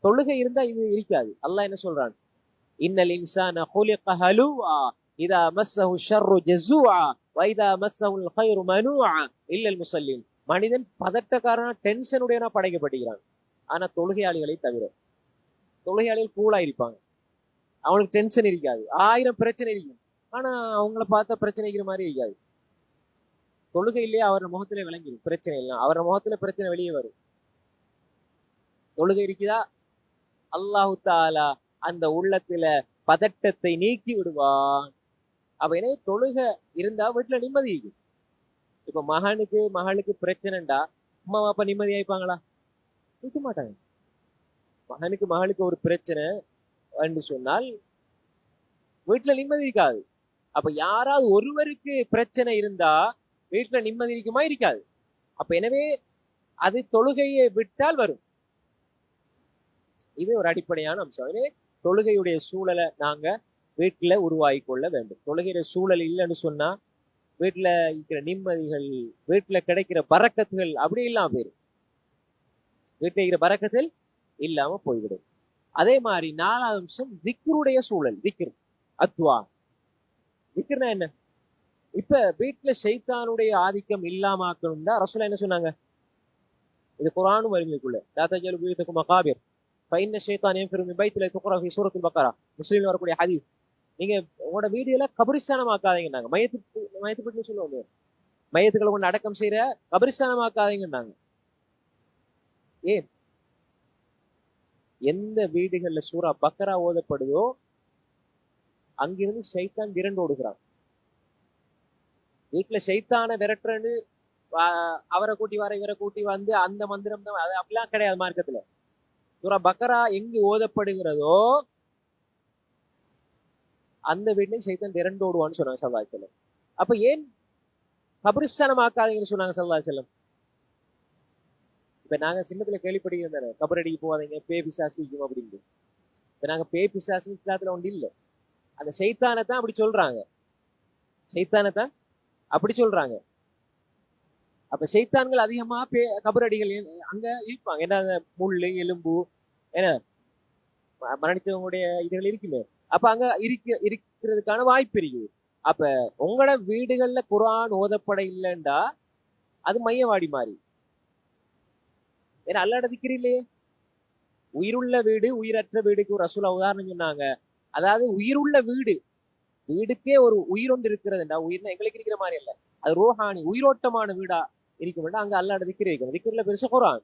தொழுகை இருந்தா இது இருக்காது. அல்லாஹ் என்ன சொல்றான், இன்னல் இன்சான குலிக ஹலூஆ இதா மஸ்ஸஹு ஷர்ரு ஜஸூஆ வ இதா மஸ்ஸஹுல் கைரு மனூஆ இல்லல் முஸல்லின். மனிதன் பதட்டக்காரனா டென்ஷனுடையனா படைக்கப்பட்டிருக்கிறான். ஆனா தொழுகையாளிகளை தவிர. தொழுகையாளிகள் கூலா இருப்பாங்க, அவங்களுக்கு டென்ஷன் இருக்காது, 1000 பிரச்சனை இருக்கும். ஆனா அவங்கள பார்த்தா பிரச்சனை இருக்கிற மாதிரி இருக்காது. தொழுகையிலேயே அவரோட முகத்திலே விளங்கிடும் பிரச்சனை எல்லாம், அவரோட முகத்துல பிரச்சனை வெளியே வரும். தொழுகை இருக்குதா, அல்லாஹு தாலா அந்த உள்ளத்துல பதட்டத்தை நீக்கி விடுவான். அப்ப எனவே தொழுகை இருந்தா வீட்டுல நிம்மதி இருக்கும். இப்ப மகளுக்கு பிரச்சனைண்டா அம்மா அப்பா நிம்மதி ஆயிப்பாங்களா? இருக்க மாட்டாங்க. மகளுக்கு ஒரு பிரச்சனை என்று சொன்னால் வீட்டுல நிம்மதி இருக்காது. அப்ப யாராவது ஒருவருக்கு பிரச்சனை இருந்தா வீட்டுல நிம்மதி இருக்குமா? இருக்காது. அப்ப எனவே அது தொழுகையை விட்டால் வரும். இது ஒரு அடிப்படையான அம்சம். எனவே தொழுகையுடைய சூழலை நாங்க வீட்டுல உருவாக்கி கொள்ள வேண்டும். தொழுகையுடைய சூழல் இல்லைன்னு சொன்னா வீட்டுல இருக்கிற நிம்மதிகள், வீட்டுல கிடைக்கிற பரக்கத்துகள் அப்படி இல்லாம போயிடும். வீட்டுல இருக்கிற பரக்கத்தில் இல்லாம போய்விடும். அதே மாதிரி 4வது அம்சம் திக்ருடைய சூழல். திக்ர் அத்வா. திக்ர்னா என்ன? இப்ப வீட்டுல ஷைத்தானுடைய ஆதிக்கம் இல்லாம ஆக்கணும்னா ரசூலுல்லாஹ் என்ன சொன்னாங்க? இது குர்ஆனும் வலிமைக்குள்ள லா தஜலு புயூதக்கும் மகாபிர் ஃபைன்ன ஷைத்தான் யன்ஃபிரு மின் பைத்தில் துக்ரா ஃபீ சூரத்துல் பக்கரா. முஸ்லிம்ல வரக்கூடிய ஹதீஸ். நீங்க உங்களோட வீடியோல கபரிஸ்தானமாக்காதீங்கன்னாங்க. மையத்துக்கு சொல்லுவாங்க, மையத்துக்களை கொண்டு அடக்கம் செய்யற கபரிஸ்தானமாக்காதீங்கன்னாங்க. ஏன்? எந்த வீடுகள்ல சூரா பக்கரா ஓதப்படுதோ அங்கிருந்து ஷைத்தான் விரண்டு ஓடுகிறான். வீட்டுல ஷைத்தான விரட்டுறன்னு அவரை கூட்டி வர இவரை கூட்டி வந்து அந்த மந்திரம் தான், அது அப்படிலாம் கிடையாது மார்க்கத்துல. சூரா பக்கரா எங்கு ஓதப்படுகிறதோ அந்த வீட்லயும் சைத்தான் திரண்டு ஓடுவான்னு சொன்னாங்க ஸல்லல்லாஹு அலைஹி வஸல்லம். அப்ப ஏன் கபரிஸ்தானமாக்காதீங்கன்னு சொன்னாங்க ஸல்லல்லாஹு அலைஹி வஸல்லம்? இப்ப நாங்க சின்னத்துல கேள்விப்பட்டிருந்தாரு, கபரடிக்கு போவாதீங்க, பேய் பிசாசிக்கும் அப்படின்னு. இப்ப நாங்க பேய் பிசாசு இஸ்லாத்துல ஒன்று இல்ல, அந்த சைத்தானத்தான் அப்படி சொல்றாங்க, சைத்தானத்தான் அப்படி சொல்றாங்க. அப்ப சைத்தான்கள் அதிகமா கபரடிகள் அங்க இருப்பாங்க. ஏன்னா முள்ளு எலும்பு என்ன மரணிச்சவங்களுடைய இதுகள் இருக்குமே, அப்ப அங்க இருக்கிறதுக்கான வாய்ப்பு இருக்கு. அப்ப உங்களோட வீடுகள்ல குர்ஆன் ஓதப்பட இல்லைண்டா அது மையவாடி மாதிரி. ஏன்னா அல்லாஹ் திக்ர் இல்லையே. உயிருள்ள வீடு உயிரற்ற வீடுக்கு ஒரு ரசூலா உதாரணம் சொன்னாங்க. அதாவது உயிருள்ள வீடு, வீடுக்கே ஒரு உயிர் ஒன்று இருக்கிறதுண்டா, உயிர்னா எங்களுக்கு இருக்கிற மாதிரி இல்ல, அது ரோஹானி உயிரோட்டமான வீடா இருக்கும், அங்க அல்லாஹ் திக்ர் இருக்கும். திக்ர்ல பெருசா குர்ஆன்.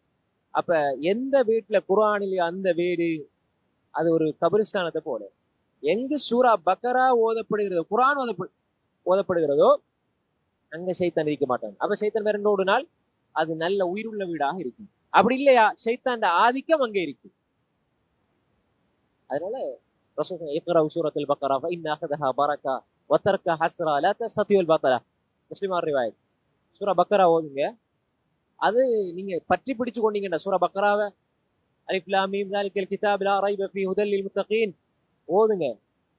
அப்ப எந்த வீட்டுல குர்ஆன் இல்லையோ அந்த வீடு அது ஒரு கபிரிஸ்தானத்தை போல. எங்கு சூரா பக்கரா ஓதப்படுகிறதோ, குர்ஆன் ஓதப்படுகிறதோ அங்க சைத்தான் இருக்க மாட்டாங்க. அப்ப சைத்தான் வேற ஒரு நாள் அது நல்ல உயிருள்ள வீடாக இருக்கும். அப்படி இல்லையா சைத்தான் ஆதிக்கம் அங்க இருக்கு. அதனால ரசூலுல்லாஹ் இக்ரா சூரத்துல் பக்கரா ஃபஇன் அஹதஹா பரக்கா வதர்க ஹஸ்ரா லா தஸ்ததியுல் பத்தலா. முஸ்லிம் ரிவாயத். சூரா பக்கரா ஓதுங்க, அது நீங்க பற்றி பிடிச்சு கொண்டீங்கடா சூரா பக்கராவை, அலிஃப் லாம் மீம் ஸாலிகல் கிதாப் லா ரைப ஃபீஹி ஹுதல் லில் முத்தகீன் ஓதுங்க.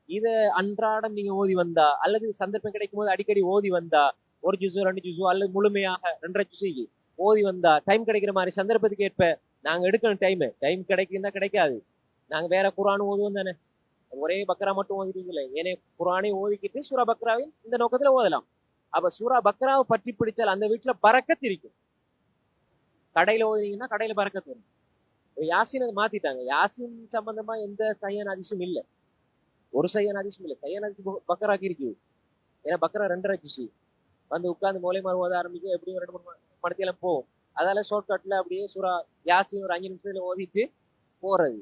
இத அன்றாடம் நீங்க ஓதி வந்தா, அல்லது சந்தர்ப்பம் கிடைக்கும் போது அடிக்கடி ஓதி வந்தா, ஒரு ஜுசு 2 ஜுசு அல்லது முழுமையாக 2.5 ஜுசு ஓதி வந்தா, டைம் கிடைக்கிற மாதிரி சந்தர்ப்பத்துக்கு ஏற்ப நாங்க எடுக்கணும். டைம் கிடைக்குதா கிடைக்காது, நாங்க வேற குர்ஆன் ஓதுவோம் தானே. ஒரே பக்ரா மட்டும் ஓதிட்டீங்களே, ஏனே குர்ஆனை ஓதிக்கிட்டு சூரா பக்ராவின் இந்த நோக்கத்துல ஓதலாம். அப்ப சூரா பக்ராவை பற்றி பிடிச்சால் அந்த வீட்டுல பரக்கத் இருக்கும். கடையில ஓதுனீங்கன்னா கடையில பரக்கத் வரும். யாசின் அதை மாத்திட்டாங்க. யாசின் சம்பந்தமா எந்த சையன் அதிசயம் இல்ல, ஒரு சையன் அதிசயம் இல்ல. சையன் அதிசயம் பக்கராக்கி இருக்கு. ஏன்னா பக்கரா 2.5 ஜுசு வந்து உட்கார்ந்து மூலைமாறு ஓத ஆரம்பிக்க எப்படியும் 2-3 மணித்தெல்லாம் போகும். அதால ஷார்ட்கட்ல அப்படியே சூரா யாசின் ஒரு 5 நிமிஷத்துல ஓதிட்டு போறது.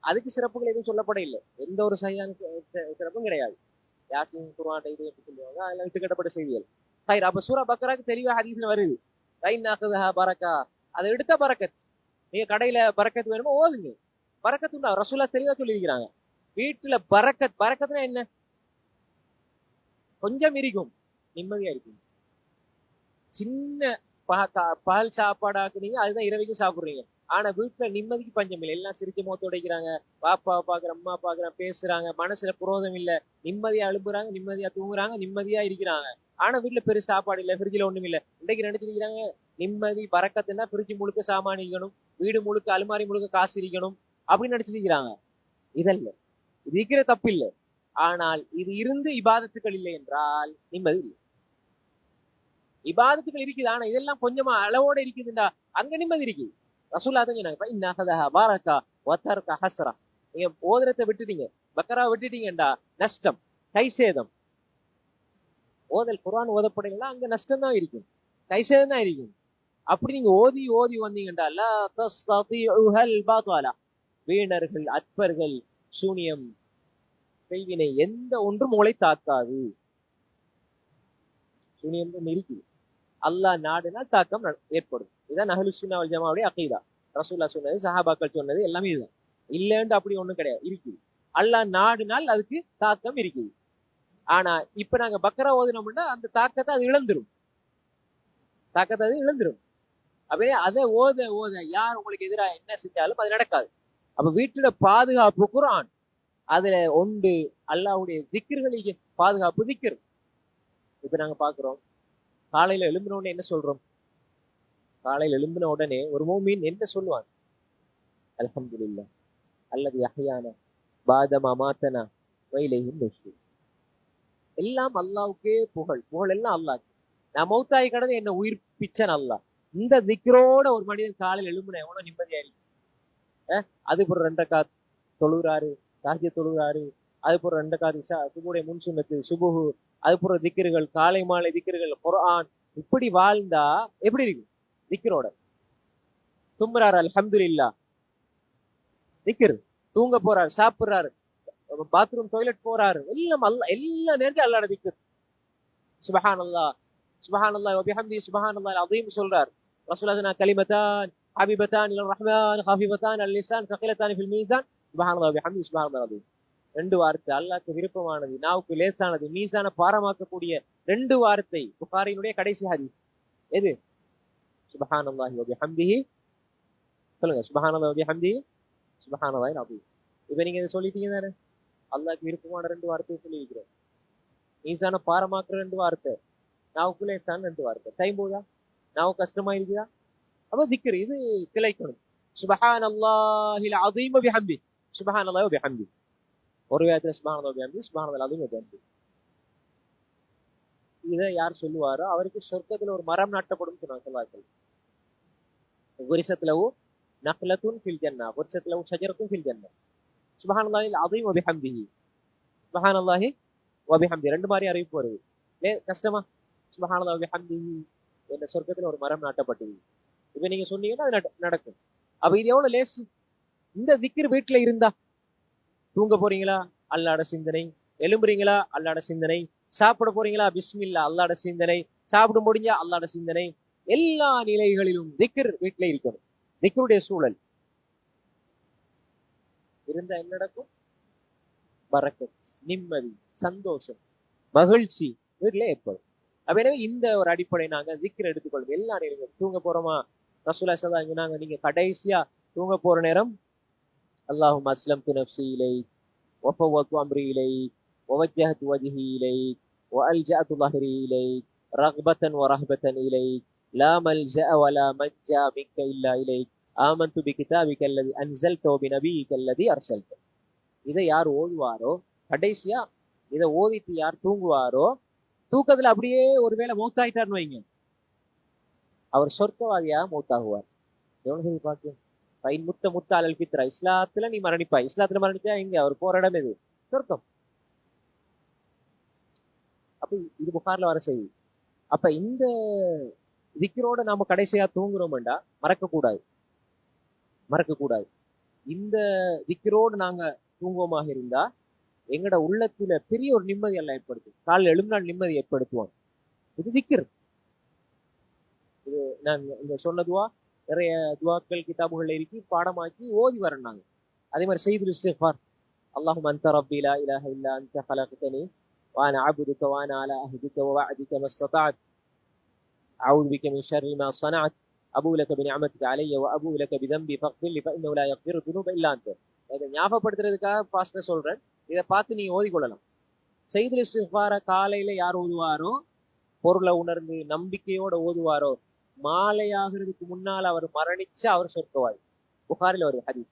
அதுக்கு சிறப்புகள் எதுவும் சொல்லப்பட இல்லை, எந்த ஒரு சரியான சிறப்பும் கிடையாது. யாசின் குர்ஆன் இது எப்படி சொல்லுவாங்க, அதெல்லாம் விட்டுக்கட்டப்பட்ட செய்திகள். அப்ப சூரா பக்கராக்கு தெளிவா ஹதீஸ்ல வருது, பரக்கா, அதை எடுத்த பரக்கத். நீங்க கடையில பரக்கத்து வேணுமோ ஓதுங்க, பரக்கத்து ரசூலுல்லாஹ் தெளிவா சொல்லியிருக்கிறாங்க. வீட்டுல பரக்கத்துனா என்ன, கொஞ்சம் இருக்கும், நிம்மதியா இருக்கும். சின்ன பால் சாப்பாடு ஆக்குறீங்க, அதுதான் இரவைக்கும் சாப்பிடுறீங்க. ஆனா வீட்டுல நிம்மதிக்கு பஞ்சம் இல்லை. எல்லாம் சிரிச்சு முகத்தை உடைக்கிறாங்க, பாப்பா பாக்குறேன் அம்மா பாக்குறேன் பேசுறாங்க, மனசுல குரோதம் இல்ல, நிம்மதியா எழுப்புறாங்க, நிம்மதியா தூங்குறாங்க, நிம்மதியா இருக்கிறாங்க. ஆனா வீட்டுல பெரிய சாப்பாடு இல்ல, ஃப்ரிட்ஜ்ல ஒண்ணும் இல்ல. இன்றைக்கு நினைச்சிருக்கிறாங்க நிம்மதி பறக்கத்துன்னா ஃப்ரிட்ஜ் முழுக்க சாமான் இருக்கணும், வீடு முழுக்க அலுமாரி முழுக்க காசு இருக்கணும் அப்படின்னு நினைச்சிருக்கிறாங்க. இதல்ல, இது இருக்கிற தப்பு இல்லை. ஆனால் இது இருந்து இபாதத்துக்கள் இல்லை என்றால் நிம்மதி இல்லை. இபாதத்துக்கள் இருக்குது, ஆனா இதெல்லாம் கொஞ்சமா அளவோட இருக்குதுண்டா அங்க நிம்மதி இருக்குது. ரசூலுல்லாஹ் தான் சொன்னாங்க, இன் அஹதஹா பரக்கா வதர்க ஹஸ்ரா. நீங்க ஓதுறதை விட்டுட்டீங்க, பக்கரா விட்டுட்டீங்கடா நஷ்டம், கை சேதம். ஓதல் குர்ஆன் ஓதப்படுங்களா அங்க நஷ்டம் தான் இருக்கும், கை சேதம் தான் இருக்கும். அப்படி நீங்க ஓதி ஓதி வந்தீங்கடா லா தஸ்ததியுல் பாதலா, வீணர்கள் அற்பர்கள் சூனியம் செய்வினை எந்த ஒன்றும் உங்களை தாக்காது. சூனியம் இருக்குது, அல்லாஹ் நாடினால் தாக்கம் ஏற்படும். இதான் அஹ்லுஸ் சுன்னah வல் ஜமாஅவுடைய அகீதா. ரசூலுல்லாஹ் சொன்னது, சஹாபாக்கள் சொன்னது எல்லாமே இதுதான். இல்லன்னு அப்படி ஒண்ணும் கிடையாது, இருக்குது. அல்லாஹ் நாடினால் அதுக்கு தாக்கம் இருக்குது. ஆனா இப்ப நாங்க பக்கரா ஓதினோம்னா அந்த தாக்கத்தை அது இழந்துரும், அப்படியே அதை ஓத ஓத யார் உங்களுக்கு எதிராக என்ன செஞ்சாலும் அது நடக்காது. அப்ப வீட்டுல பாதுகாப்பு குர்ஆன், அதுல ஒன்று அல்லாஹ்வுடைய திக்ர்களுக்கு பாதுகாப்பு திக்ர். இப்ப நாங்க பாக்குறோம், காலையில எழும்பின உடனே என்ன சொல்றோம்? காலையில எழும்பின உடனே ஒரு மூமின் என்ன சொல்லுவான்? அல்ஹம்துலில்லாஹ் அல்லது அஹ்யானா பாதமா மாத்தனா வயிலைஹின் நுஷூர். எல்லாம் அல்லாஹ்வுக்கே புகழ், புகழ் எல்லாம் அல்லாஹ். நான் மௌத்தாய் கடந்து என்ன உயிர்ப்பிச்சன் அல்லாஹ். இந்த திக்ரோட ஒரு மனிதன் காலையில் எழும்பின எவ்வளவு நிம்மதியா இருக்கு. அது ஒரு 2 ரக்காத் தொழுகிறாரு, தஹஜ்ஜுத் தொழுகிறாரு, அது ஒரு 2 ரக்காத் இஷா, சுபுடைய முன் சுன்னத்து, சுபுஹு, அது போற திக்ருகள், காலை மாலை திக்ருகள், குர்ஆன், இப்படி வாழ்ந்தா எப்படி இருக்கு? திக்ரோட தும்புறாரு அல்ஹம்துலில்லாஹ் திக்ர், தூங்க போறாரு, சாப்பிடுறாரு, பாத்ரூம் டாய்லெட் போறாரு, எல்லாம் அல்லாஹ், எல்லா நேரத்தையும் அல்லாஹ்வோட திக்ர். சுப்ஹானல்லாஹ் சுப்ஹானல்லாஹி வ பிஹம்திஹி சுப்ஹானல்லாஹில் அஸீம் சொல்றார். ரசூலுல்லாஹி கலிமத்தான் ஹபீபத்தான் இலர் ரஹ்மான் கஃபீஃபத்தான் அல் லிஸான் ஸகீலத்தான் ஃபில் மீஸான் சுப்ஹானல்லாஹி வ பிஹம்திஹி சுப்ஹானல்லாஹில் அஸீம். ரெண்டு வார்த்தை அல்லாஹ்க்கு விருப்பமானது, நாவுக்கு லேசானது, மீசான பாரமாக்கக்கூடிய ரெண்டு வார்த்தை. புகாரியினுடைய கடைசி ஹதீஸ் எது? சுப்ஹானல்லாஹி வ பிஹம்திஹி, சொல்லுங்க, சுப்ஹானல்லாஹி வ பிஹம்திஹி சுப்ஹானல்லாஹில் அஸீம். இப்ப நீங்க இதை சொல்லிட்டீங்க தானே, அல்லாஹ்க்கு விருப்பமான ரெண்டு வார்த்தையை சொல்லி இருக்கிறோம். மீசான பாரமாக்குற ரெண்டு வார்த்தை, நாவுக்கு லேசான ரெண்டு வார்த்தை. டைம் போதா? நாவு கஷ்டமா இருக்குதா? அப்ப திக்ர் இது கிளைக்கணும். சுப்ஹானல்லாஹில் அஸீம் வ பிஹம்திஹி சுப்ஹானல்லாஹி வ பிஹம்திஹி. ஒரு வேதத்துல சுப்ஹானல்லாஹி வ பிஹம்திஹி சுப்ஹானல்லாஹில் அஸீம் வ பிஹம்திஹி. இதை யார் சொல்லுவாரோ அவருக்கு சொர்க்கத்துல ஒரு மரம் நாட்டப்படும் சொன்னாங்க ஸல்லல்லாஹு. வரிசத்துலவு நக்லத்துன் ஃபில் ஜன்னah, வரிசத்துலவு ஷஜரத்துன் ஃபில் ஜன்னah. சுப்ஹானல்லாஹில் அஸீம் வ பிஹம்திஹி சுப்ஹானல்லாஹி வ பிஹம்திஹி ரெண்டு மாதிரி அறிவிப்பு வருது. கஷ்டமா? சுப்ஹானல்லாஹி வ பிஹம்திஹி என்ற சொர்க்கத்துல ஒரு மரம் நாட்டப்பட்டது. இப்ப நீங்க சொன்னீங்கன்னா அது நடக்கும். அப்ப இது எவ்வளவு லேசு. இந்த திக்ர் வீட்டுல இருந்தா, தூங்க போறீங்களா அல்லாஹ்வோட சிந்தனை, எழும்புறீங்களா அல்லாஹ்வோட சிந்தனை, சாப்பிட போறீங்களா பிஸ்மில்லா அல்லாஹ்வோட சிந்தனை, சாப்பிட முடிஞ்சா அல்லாஹ்வோட சிந்தனை, எல்லா நிலைகளிலும் திக்ர் வீட்டுல இருக்கணும். திக்ருடைய சூழல் இருந்தா என்ன நடக்கும்? பரக்கத், நிம்மதி, சந்தோஷம், மகிழ்ச்சி வீட்டுல ஏற்படும். அப்ப எனவே இந்த ஒரு அடிப்படை நாங்க திக்ர் எடுத்துக்கொள்ளும். எல்லா நிலைகளும் தூங்க போறோமா, ரசூலுல்லாஹி ஸல்லல்லாஹு அலைஹி வஸல்லம் நீங்க கடைசியா தூங்க போற நேரம் அல்லாஹும்ம அஸ்லம்து நஃப்ஸி இலைக் வ ஃபவ்வது அம்ரி இலைக் வ வஜ்ஜஹது வஜ்ஹி இலைக் வ அல்ஜஅது ظهري இலைக் ரக்பத்தன் வ ரஹபத்தன் இலைக் லா மல்ஜஅ வ லா மன்ஜா மின்க இல்லா இலைக் ஆமன்து பிகிதாபிக அல்லதி அன்ஸல்த வ பிநபியிக அல்லதி அர்ஸல்த. இதை யார் ஓதுவாரோ, கடைசியா இதை ஓதிட்டு யார் தூங்குவாரோ, தூக்கத்துல அப்படியே ஒருவேளை மௌத்தாயிட்டார்னு வைங்க, அவர் சொர்க்கவாதியா மௌத்தாகுவார். எவ்வளவு பாக்கியம். முத்த முத்த அலல் பித்ரா, இஸ்லாத்துல நீ மரணிப்பாய். இஸ்லாத்துல மரணிச்சா எங்க அவர் போற இடம் எது? சொர்க்கம். அப்ப இது புகார்ல வர செய்தி. அப்ப இந்த திக்ரோட நாம கடைசியா தூங்குறோம்டா மறக்கக்கூடாது, மறக்கக்கூடாது. இந்த திக்ரோடு நாங்க தூங்குவோமாக இருந்தா எங்கட உள்ளத்துல பெரிய ஒரு நிம்மதி எல்லாம் ஏற்படுத்தும். காலைல எழும்பினால் நிம்மதி ஏற்படுத்துவோம். இது திக்ர். இது நாங்க இந்த சொன்னதுவா நிறைய துவாக்கள் கிதாபுகள்ல இருக்கு, பாடமாக்கி ஓதி வரேன். அதே மாதிரி செய்துல் இஸ்திக்ஃபார், அல்லாஹும்ம அன்த ரப்பி லா இலாஹ இல்லா அன்த ஹலக்தனி வ அன அப்துக வ அன அலா அஹ்திக வ வஅதிக மஸ்ததஅத் அஊது பிக மின் ஷர்ரி மா ஸனஅத் அபூ லக பிநிஅமதிக அலைய வ அபூ லக பிதம்பி ஃபக்ஃபிர் லி ஃபஇன்னஹு லா யக்ஃபிரு துனூப இல்லா அன்த. இதை ஞாபகப்படுத்துறதுக்காக பாஸ்டா சொல்றேன். இதை பார்த்து நீங்க ஓதிக்கொள்ளலாம். செய்துல் இஸ்திக்ஃபார காலையில யார் ஓதுவாரோ, பொருளை உணர்ந்து நம்பிக்கையோட ஓதுவாரோ, மாலை ஆகிறதுக்கு முன்னால் அவர் மரணிச்சா அவர் சொர்க்கவாதி. புகாரில் ஒரு ஹதீஸ்.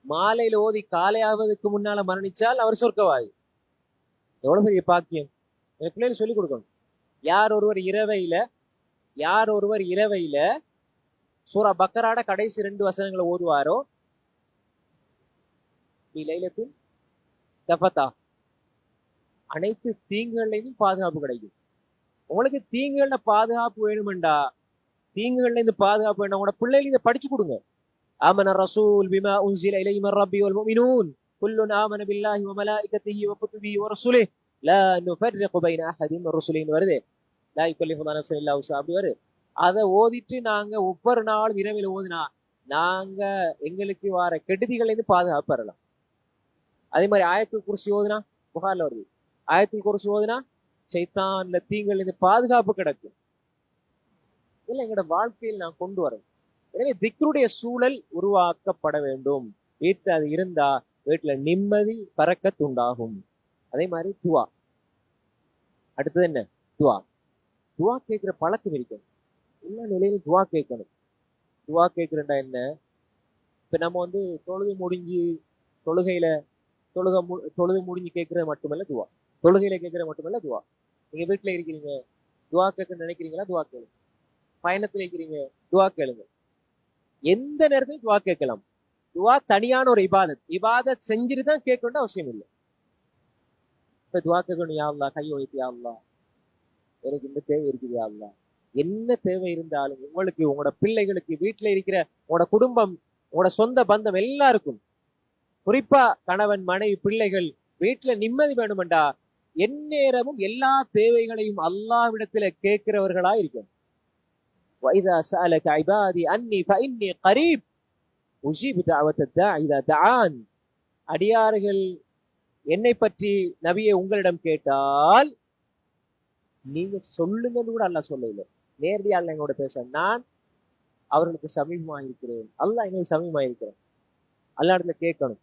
மாலையில ஓதி காலை ஆவதற்கு முன்னால மரணிச்சால் அவர் சொர்க்கவாதி. எவ்வளவு பெரிய பாக்கியம். என் பிள்ளைகள் சொல்லிக் கொடுக்கணும். யார் ஒருவர் இரவையில சூரா பக்கராட கடைசி 2 வசனங்களை ஓதுவாரோ, லைலத்துல் தஃபதா, அனைத்து தீங்குகள்லையும் பாதுகாப்பு கிடைக்கும். உங்களுக்கு தீங்குகள்ல பாதுகாப்பு வேணுமெண்டா, தீங்குகள்ல இருந்து பாதுகாப்பு வேணும், உங்களோட பிள்ளைகளுக்கு இதை படிச்சு கொடுங்க. ஆமன ரசூல் பிமா உன்சில இலைஹி மிர் ரப்பி வல் முஃமினூன் குல்லுன் ஆமன பில்லாஹி வ மலாயிகத்திஹி வ குதுபிஹி வ ரசூலிஹி லா நுஃபர்ரிகு பைன அஹதின் மிர் ருசுலிஹி வருது. லா யுகல்லிஃபு நஃப்ஸன் இல்லா உஸ்ஸாஹா அப்படி வருது. அதை ஓதிட்டு நாங்க ஒவ்வொரு நாளும் இரவில் ஓதினா நாங்க எங்களுக்கு வர கெடுதிகள் இருந்து பாதுகாப்பு பெறலாம். அதே மாதிரி ஆயத்துல் குர்சி ஓதுனா, புகார்ல வருது, ஆயத்துல் குர்சி ஓதுனா சைத்தான்ல தீங்குல இருந்து பாதுகாப்பு கிடைக்கும். இல்ல எங்களோட வாழ்க்கையில் நான் கொண்டு வரேன். எனவே திக்ருடைய சூழல் உருவாக்கப்பட வேண்டும். வீட்டுல அது இருந்தா வீட்டுல நிம்மதி பறக்கத் உண்டாகும். அதே மாதிரி துவா. அடுத்தது என்ன? துவா. துவா கேட்கிற பழக்கம் இருக்கணும். எல்லா நிலையிலும் துவா கேட்கணும். துவா கேட்கிறேன்டா என்ன? இப்ப நம்ம தொழுது முடிஞ்சு தொழுகையில தொழுது முடிஞ்சு கேட்கறது மட்டுமல்ல துவா. தொழுகையில கேட்கறது மட்டுமல்ல துவா. நீங்க வீட்டுல இருக்கிறீங்க, துவா கேட்க நினைக்கிறீங்களா? துவா கேளுங்க. பயணத்துல இருக்கிறீங்க, துவா கேளுங்க. எந்த நேரத்திலும் துவா கேட்கலாம். துவா தனியான ஒரு இபாதத் செஞ்சுட்டு தான் கேட்கணும் அவசியம் இல்லை. இப்ப துவா கேட்கணும், யா அல்லாஹ் கையை வைத்து, யா அல்லாஹ் எனக்கு இந்த தேவை இருக்குது, யா அல்லாஹ். என்ன தேவை இருந்தாலும் உங்களுக்கு, உங்களோட பிள்ளைகளுக்கு, வீட்டுல இருக்கிற உங்களோட குடும்பம், உங்களோட சொந்த பந்தம் எல்லாருக்கும், குறிப்பா கணவன் மனைவி பிள்ளைகள் வீட்டுல நிம்மதி வேணுமெண்டா எந்நேரமும் எல்லா தேவைகளையும் அல்லாஹ்விடத்துல கேட்கிறவர்களா இருக்கணும். وَإِذَا سَأَلَكَ عِبَادِي أَنِّي فَإِنِّي قَرِيبٌ أُجِيبُ دَعْوَةَ الدَّاعِ إِذَا دَعَانِ. அடியார்கள் என்னை பற்றி நபியை உங்களிடம் கேட்டால் நீங்க சொல்லுங்கன்னு கூட அல்லாஹ் சொல்லல. நேரடியா அல்லாஹ் எங்களோட பேச, நான் அவர்களுக்கு சமீபமாக இருக்கிறேன், அல்லாஹ் எங்களுக்கு சமீபமாக இருக்கிறேன். அல்லாஹ் இடத்துல கேட்கணும்,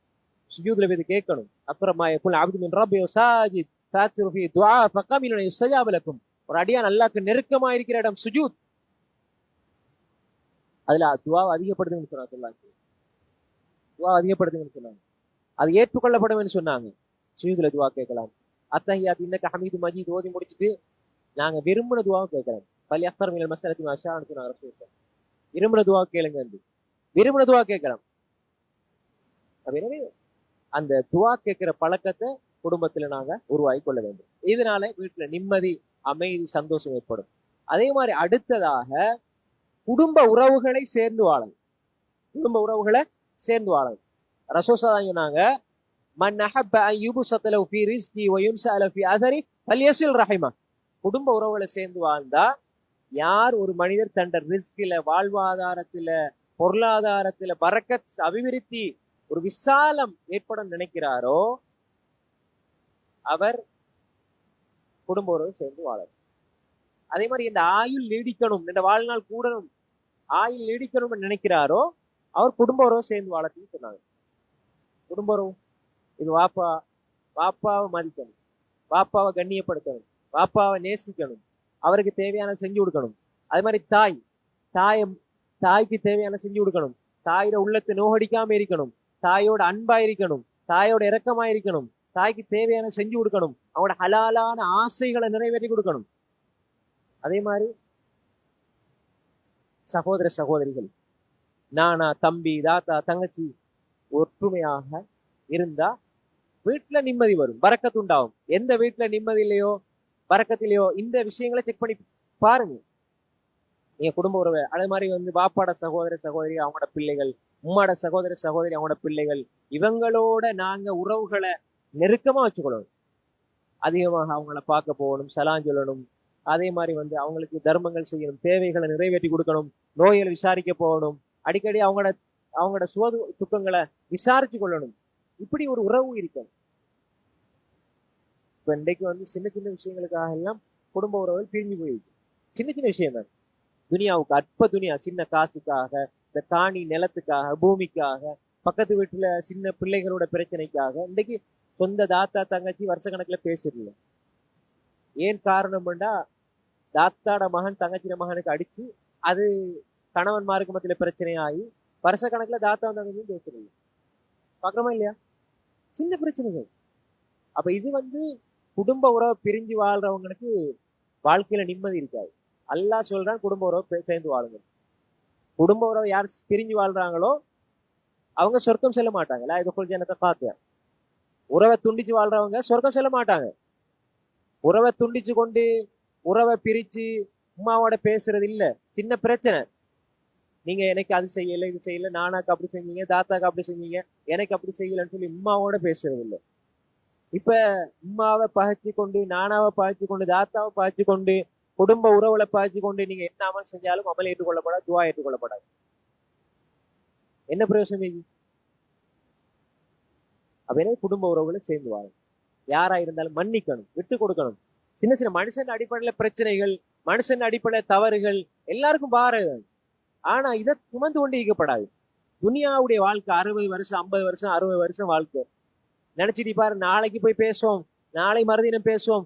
சுஜூதுல போய் கேட்கணும். அப்புறமா யகுல் அப்து மின் ரப்பி சாஜித் ஃபாத்திரு ஃபீ துஆ ஃபகமினு யஸ்தஜாப லக்கும். ஒரு அடியான் அல்லாஹ்க்கு நெருக்கமா இருக்கிற இடம் சுஜூத். அதுல துஆவை அதிகப்படுத்துங்கன்னு சொன்னாங்க. துஆ அதிகப்படுத்துங்கன்னு சொன்னாங்க. அது ஏற்றுக்கொள்ளப்படும்னு சொன்னாங்க. சுஜூதுல துஆ கேட்கலாம். அத்தஹியாத் இன்னக ஹமீது மஜீத் ஓதி முடிச்சிட்டு நாங்க விரும்பின துஆவை கேட்கலாம். பல் யக்தர் மினல் மஸ்அலத்தி மா ஷாஅ சொன்னாங்க ரசூலுல்லாஹ். விரும்பின துஆ கேளுங்க, விரும்பின துஆ கேட்கலாம். எனவே அந்த துஆ கேட்கிற பழக்கத்தை குடும்பத்துல நாங்க உருவாக்கி கொள்ள வேண்டும். இதனால வீட்டுல நிம்மதி, அமைதி, சந்தோஷம் ஏற்படும். அதே மாதிரி அடுத்ததாக குடும்ப உறவுகளை சேர்ந்து வாழணும். குடும்ப உறவுகளை சேர்ந்து வாழணும். ரசூல் சொன்னாங்க, மன் அஹப்ப அன் யுபஸத லஹு ஃபீ ரிஸ்கி வ யுன்ஸஅல ஃபீ அதரி ஃபல்யஸில் ரஹிம. குடும்ப உறவுகளை சேர்ந்து வாழ்ந்தா, யார் ஒரு மனிதர் தன் ரிஸ்கில, வாழ்வாதாரத்துல, பொருளாதாரத்துல பரக்கத், அபிவிருத்தி, ஒரு விசாலம் ஏற்படும் நினைக்கிறாரோ அவர் குடும்ப உறவு சேர்ந்து வாழணும். அதே மாதிரி இந்த ஆயுள் நீடிக்கணும், இந்த வாழ்நாள் கூடணும், ஆயுள் நீடிக்கணும்னு நினைக்கிறாரோ அவர் குடும்ப உறவு சேர்ந்து வாழத்துன்னு சொன்னாங்க. குடும்ப உறவு இது வாப்பாவை மதிக்கணும், வாப்பாவை கண்ணியப்படுத்தணும், வாப்பாவை நேசிக்கணும், அவருக்கு தேவையான செஞ்சு கொடுக்கணும். அதே மாதிரி தாய்க்கு தேவையான செஞ்சு கொடுக்கணும், தாயோட உள்ளத்தை நோகடிக்காம இருக்கணும், தாயோட அன்பா இருக்கணும், தாயோட இரக்கமா இருக்கணும், தாய்க்கு தேவையான செஞ்சு கொடுக்கணும், அவங்களோட ஹலாலான ஆசைகளை நிறைவேற்றி கொடுக்கணும். அதே மாதிரி சகோதர சகோதரிகள், நானா, தம்பி, தாத்தா, தங்கச்சி ஒற்றுமையாக இருந்தா வீட்டுல நிம்மதி வரும், பரக்கத்து உண்டாகும். எந்த வீட்டுல நிம்மதி இல்லையோ, பரக்கத்திலேயோ, இந்த விஷயங்களை செக் பண்ணி பாருங்க. நீங்க குடும்ப உறவு, அதே மாதிரி பாப்பாட சகோதர சகோதரி அவங்களோட பிள்ளைகள், உம்மாட சகோதர சகோதரி அவங்களோட பிள்ளைகள், இவங்களோட நாங்க உறவுகளை நெருக்கமா வச்சுக்கொள்ளணும். அதிகமாக அவங்கள பார்க்க போகணும், சலான் சொல்லணும். அதே மாதிரி அவங்களுக்கு தர்மங்கள் செய்யணும், தேவைகளை நிறைவேற்றி கொடுக்கணும், நோய்களை விசாரிக்க போகணும், அடிக்கடி அவங்களோட சுக துக்கங்களை விசாரிச்சு கொள்ளணும். இப்படி ஒரு உறவு இருக்கணும். இப்ப இன்றைக்கு சின்ன சின்ன விஷயங்களுக்காக எல்லாம் குடும்ப உறவுகள் பிரிஞ்சு போயிருக்கு. சின்ன சின்ன விஷயம் தான், துனியாவுக்கு, அற்ப துனியா, சின்ன காசுக்காக, இந்த காணி நிலத்துக்காக, பூமிக்காக, பக்கத்து வீட்டுல சின்ன பிள்ளைகளோட பிரச்சனைக்காக இன்னைக்கு சொந்த தாத்தா தங்கச்சி வருஷ கணக்குல பேசுறதில்ல. ஏன் காரணம்டா, தாத்தாட மகன் தங்கச்சியோட மகனுக்கு அடிச்சு அது கணவன்மாருக்கு மத்தியில பிரச்சனையாகி வருஷ கணக்குல தாத்தா தங்கச்சியும் பேசுறது பாக்குறோமா இல்லையா? சின்ன பிரச்சனைகள். அப்ப இது குடும்ப உறவை பிரிஞ்சு வாழ்றவங்களுக்கு வாழ்க்கையில நிம்மதி இருக்காது. அல்லாஹ் சொல்றான் குடும்ப உறவை சேர்ந்து வாழுங்க. குடும்ப உறவை யார் பிரிஞ்சு வாழ்றாங்களோ அவங்க சொர்க்கம் செல்ல மாட்டாங்க. இதுக்குள் ஜனத்தை பார்த்து உறவை துண்டிச்சு வாழ்றவங்க சொர்க்கம் செல்ல மாட்டாங்க. உறவை துண்டிச்சு கொண்டு உறவை பிரிச்சு உமாவோட பேசுறது இல்ல, சின்ன பிரச்சனை. நீங்க எனக்கு அது செய்யல, இது செய்யல, நானாக்கு அப்படி செஞ்சீங்க, தாத்தாக்கு அப்படி செஞ்சீங்க, எனக்கு அப்படி செய்யலன்னு சொல்லி உமாவோட பேசுறது இல்லை. இப்ப உமாவை பகைச்சு கொண்டு, நானாவை பகைச்சு கொண்டு, தாத்தாவை பகைச்சு கொண்டு, குடும்ப உறவுகளை பகைச்சு கொண்டு நீங்க என்ன அமல் செஞ்சாலும் அமல் ஏற்றுக்கொள்ளப்படாது, துவா ஏற்றுக்கொள்ளப்படாது. என்ன பிரயோசனம்? அப்படியே குடும்ப உறவுகளை சேர்ந்து வாழும். யாரா இருந்தாலும் மன்னிக்கணும், விட்டு கொடுக்கணும். சின்ன சின்ன மனுஷன் அடிப்படையில பிரச்சனைகள், மனுஷன் அடிப்படையில தவறுகள் எல்லாருக்கும் பாருங்க. ஆனா இதை சுமந்து கொண்டு ஈக்கப்படாது. துனியாவுடைய வாழ்க்கை 60 வருஷம், 50 வருஷம், 60 வருஷம் வாழ்க்கை நினைச்சிட்டு பாரு. நாளைக்கு போய் பேசுவோம், நாளை மறுதினம் பேசுவோம்,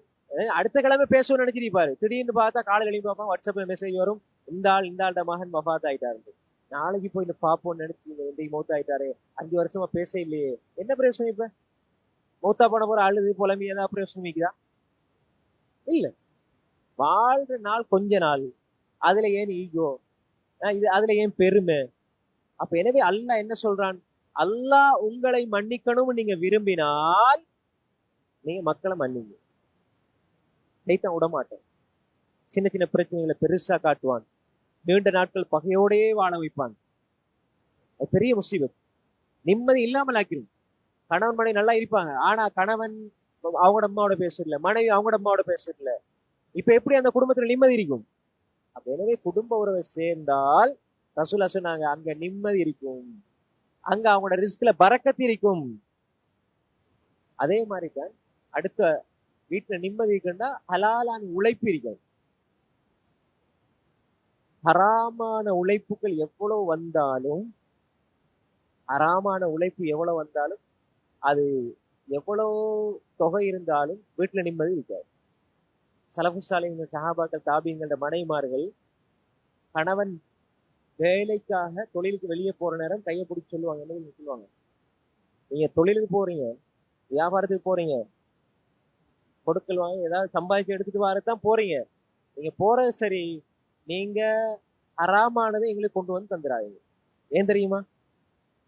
அடுத்த கிழமை பேசுவோம் நினைச்சிட்டு பாரு. திடீர்னு பார்த்தா காலையில் எழுப்பி பார்ப்போம், வாட்ஸ்அப்ல மெசேஜ் வரும், இந்த ஆள்ட மகன் மஃபாத் ஆயிட்டாரு. நாளைக்கு போய் பார்ப்போம் நினைச்சு மௌத் ஆயிட்டாரு, 5 வருஷமா பேச இல்லையே, என்ன பிரயோசனம்? இப்ப மௌத்தா போன போற அழுது புலம்பி ஏதாவது பிரயோசனம் இருக்குதா? இல்ல. வாழ்ற நாள் கொஞ்ச நாள், அதுல ஏன் ஈகோ, அதுல ஏன் பெருமை? அப்ப எனவே அல்லாஹ் என்ன சொல்றான்? அல்லாஹ் உங்களை மன்னிக்கணும்னு நீங்க விரும்பினால் நீங்க மக்களை மன்னிங்க. சைத்தான் விடமாட்டேன். சின்ன சின்ன பிரச்சனைகளை பெருசா காட்டுவான், நீண்ட நாட்கள் பகையோடே வாழ வைப்பான். அது பெரிய முசீபத், நிம்மதி இல்லாமல் ஆக்கிடும். கணவன் மனைவி நல்லா இருப்பாங்க, ஆனா கணவன் அவங்களோட அம்மாவோட பேசல, மனைவி அவங்களோட அம்மாவோட பேசல. இப்ப எப்படி அந்த குடும்பத்துல நிம்மதி இருக்கும்? அப்ப எனவே குடும்ப உறவை சேர்ந்தால் ரசூலா சொன்னாங்க அங்க நிம்மதி இருக்கும், அங்க அவங்களோட ரிஸ்க்ல பரக்கத்து இருக்கும். அதே மாதிரிதான் அடுத்த வீட்டுல நிம்மதி இருக்குன்னா ஹலாலான உழைப்பு இருக்கும். ஹராமான உழைப்புகள் எவ்வளவு வந்தாலும், ஹராமான உழைப்பு எவ்வளவு வந்தாலும், அது எவ்வளவு தொகை இருந்தாலும் வீட்டுல நிம்மதி இருக்காது. சலஃபு சாலிஹீன்கள், சஹாபாக்கள், தாபீன்களோட மனைவிமார்கள் கணவன் வேலைக்காக தொழிலுக்கு வெளியே போற நேரம் கையை பிடிச்சி சொல்லுவாங்க, என்ன சொல்லுவாங்க, நீங்க தொழிலுக்கு போறீங்க, வியாபாரத்துக்கு போறீங்க, கொடுக்கல் வாங்க ஏதாவது சம்பாதிச்சு எடுத்துட்டு வரதான் போறீங்க, நீங்க போறது சரி, நீங்க ஹராமானதை எங்களுக்கு கொண்டு வந்து தந்துடாதீங்க. ஏன் தெரியுமா?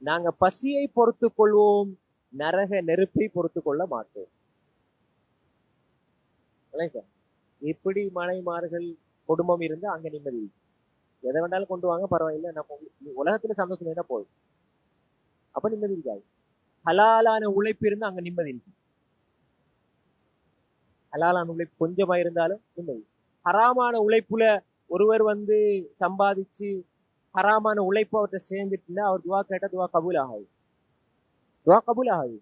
நாங்க பசியை பொறுத்து கொள்வோம், நரக நெருப்பை பொறுத்து கொள்ள மாட்டோம். இப்படி மனைமார்கள் குடும்பம் இருந்து அங்க நிம்மதி. எதை வேண்டாலும் கொண்டு வாங்க பரவாயில்லை, நம்ம உலகத்துல சந்தோஷம் என்ன போதும், அப்ப நிம்மதி இருக்காது. ஹலாலான உழைப்பு இருந்து அங்க நிம்மதி இருக்கு. ஹலாலான உழைப்பு கொஞ்சமா இருந்தாலும் நிம்மதி. ஹராமான உழைப்புல ஒருவர் சம்பாதிச்சு ஹராமான உழைப்பு அவர்கிட்ட சேர்ந்துட்டுன்னா அவர் துவா கேட்டா துவா கபூல் ஆகாது, துவா கபூல் ஆகாது.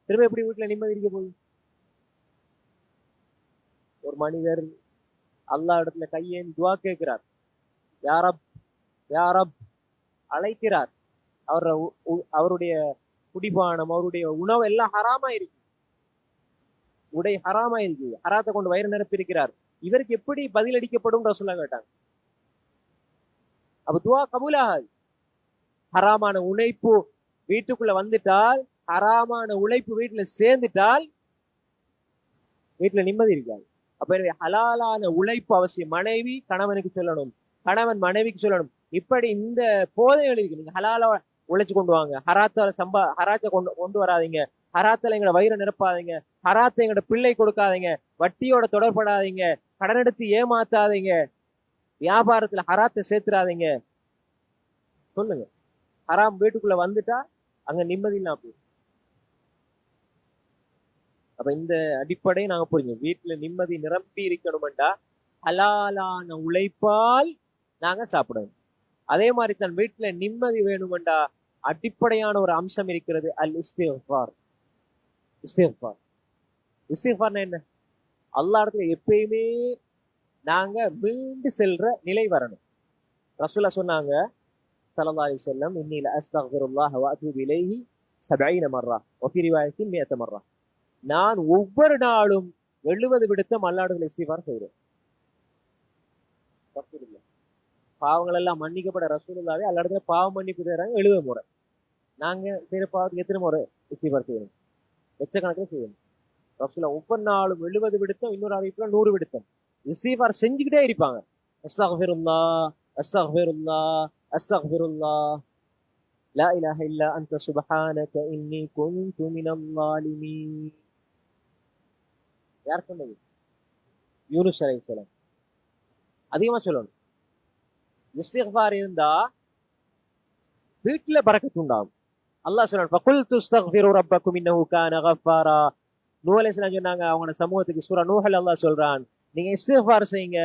திரும்ப எப்படி வீட்டுல நிம்மதி இருக்க போகுது? ஒரு மனிதர் அல்லாஹ் இடத்துல கையேந்தி துவா கேட்கிறார், யா ரப் யா ரப் அழைக்கிறார். அவருடைய குடிபானம், அவருடைய உணவு எல்லாம் ஹராமா இருக்கு, உடை ஹராமா இருக்கு, ஹராத்தை கொண்டு வயிறு நிரப்பி இருக்கிறார். இவருக்கு எப்படி பதில் அளிக்கப்படும் ரசூலுல்லாஹ் கேட்டாங்க. அப்ப துவா கபூல் ஆகாது. ஹராமான உழைப்பு வீட்டுக்குள்ள வந்துட்டால், ஹராமான உழைப்பு வீட்டுல சேர்ந்துட்டால் வீட்டுல நிம்மதி இருக்காது. அப்ப ஹலாலான உழைப்பு அவசியம். மனைவி கணவனுக்கு சொல்லணும், கணவன் மனைவிக்கு சொல்லணும். இப்படி இந்த போதைகள் இருக்கு. நீங்க ஹலாலா உழைச்சு கொண்டு வாங்க, ஹராத்தை கொண்டு வராதீங்க, ஹராத்துல எங்களோட வயிறை நிரப்பாதீங்க, ஹராத்தை எங்களோட பிள்ளை கொடுக்காதீங்க, வட்டியோட தொடர்படாதீங்க, கடன் எடுத்து ஏமாத்தாதீங்க, வியாபாரத்துல ஹராத்தை சேர்த்துறாதீங்க சொல்லுங்க. ஹராம் வீட்டுக்குள்ள வந்துட்டா அங்க நிம்மதி இல்லாம போயிடும். அப்ப இந்த அடிப்படையை நாங்க புரிஞ்சு, வீட்டுல நிம்மதி நிரம்பி இருக்கணும்டா ஹலாலான உழைப்பால் நாங்க சாப்பிடணும். அதே மாதிரி தன் வீட்டுல நிம்மதி வேணுமெண்டா அடிப்படையான ஒரு அம்சம் இருக்கிறது, அல் இஸ்திக்ஃபார். இஸ்திக்ஃபார் இஸ்திக்ஃபார்னா என்ன? அல்லாஹ் இடத்துல எப்பயுமே நாங்க மீண்டு செல்ற நிலை வரணும். ரசூலுல்லாஹ் சொன்னாங்க ஸல்லல்லாஹு அலைஹி வஸல்லம், இன்னி லஅஸ்தக்ஃபிருல்லாஹ வ அத்தூபு இலைஹி 70 மர்ரா வ ஃபீ ரிவாயத்தின் 100 மர்ரா. நான் ஒவ்வொரு நாளும் 70 விடுத்தம் அல்லாஹ்வுடைய இஸ்திக்ஃபார் செய்றேன். பாவங்கள் எல்லாம் மன்னிக்கப்பட ரசூலுல்லாஹ்வே அல்லாஹ் இடத்துல பாவ மன்னிப்பு தராங்க 70 முறை. நாங்க செய்யற பாவத்துக்கு எத்தனை முறை இஸ்திக்ஃபார் செய்யணும்? லட்சக்கணக்கில் செய்யணும். ரசூலுல்லாஹ் ஒவ்வொரு நாளும் 70 விடுத்தம், இன்னொரு அறிவிப்புல 100 விடுத்தம் இஸ்திக்ஃபார் செஞ்சுக்கிட்டே இருப்பாங்க. அஸ்தக்ஃபிருல்லாஹ் அஸ்தக்ஃபிருல்லாஹ் அஸ்தக்ஃபிருல்லாஹ் லா இலாஹ இல்லா அன்த சுப்ஹானக இன்னி குன்து மினல் ஸாலிமீன். யார் சொன்னது? யூனுஸ் அலைஹிஸ்ஸலாம். அதிகமா சொல்லணும். இஸ்திக்ஃபார் இருந்தா வீட்டுல பரக்கத்து உண்டாகும். அல்லாஹ் சொல்றான், ஃபகுல்து அஸ்தக்ஃபிரு ரப்பக்கும் இன்னஹு கான கஃபாரா. நூஹ் அலைஹிஸ்ஸலாம் சொன்னாங்க அவங்களோட சமூகத்துக்கு, சூரா நூஹ்ல அல்லாஹ் சொல்றான், நீங்க இஸ்திக்ஃபார் செய்யுங்க,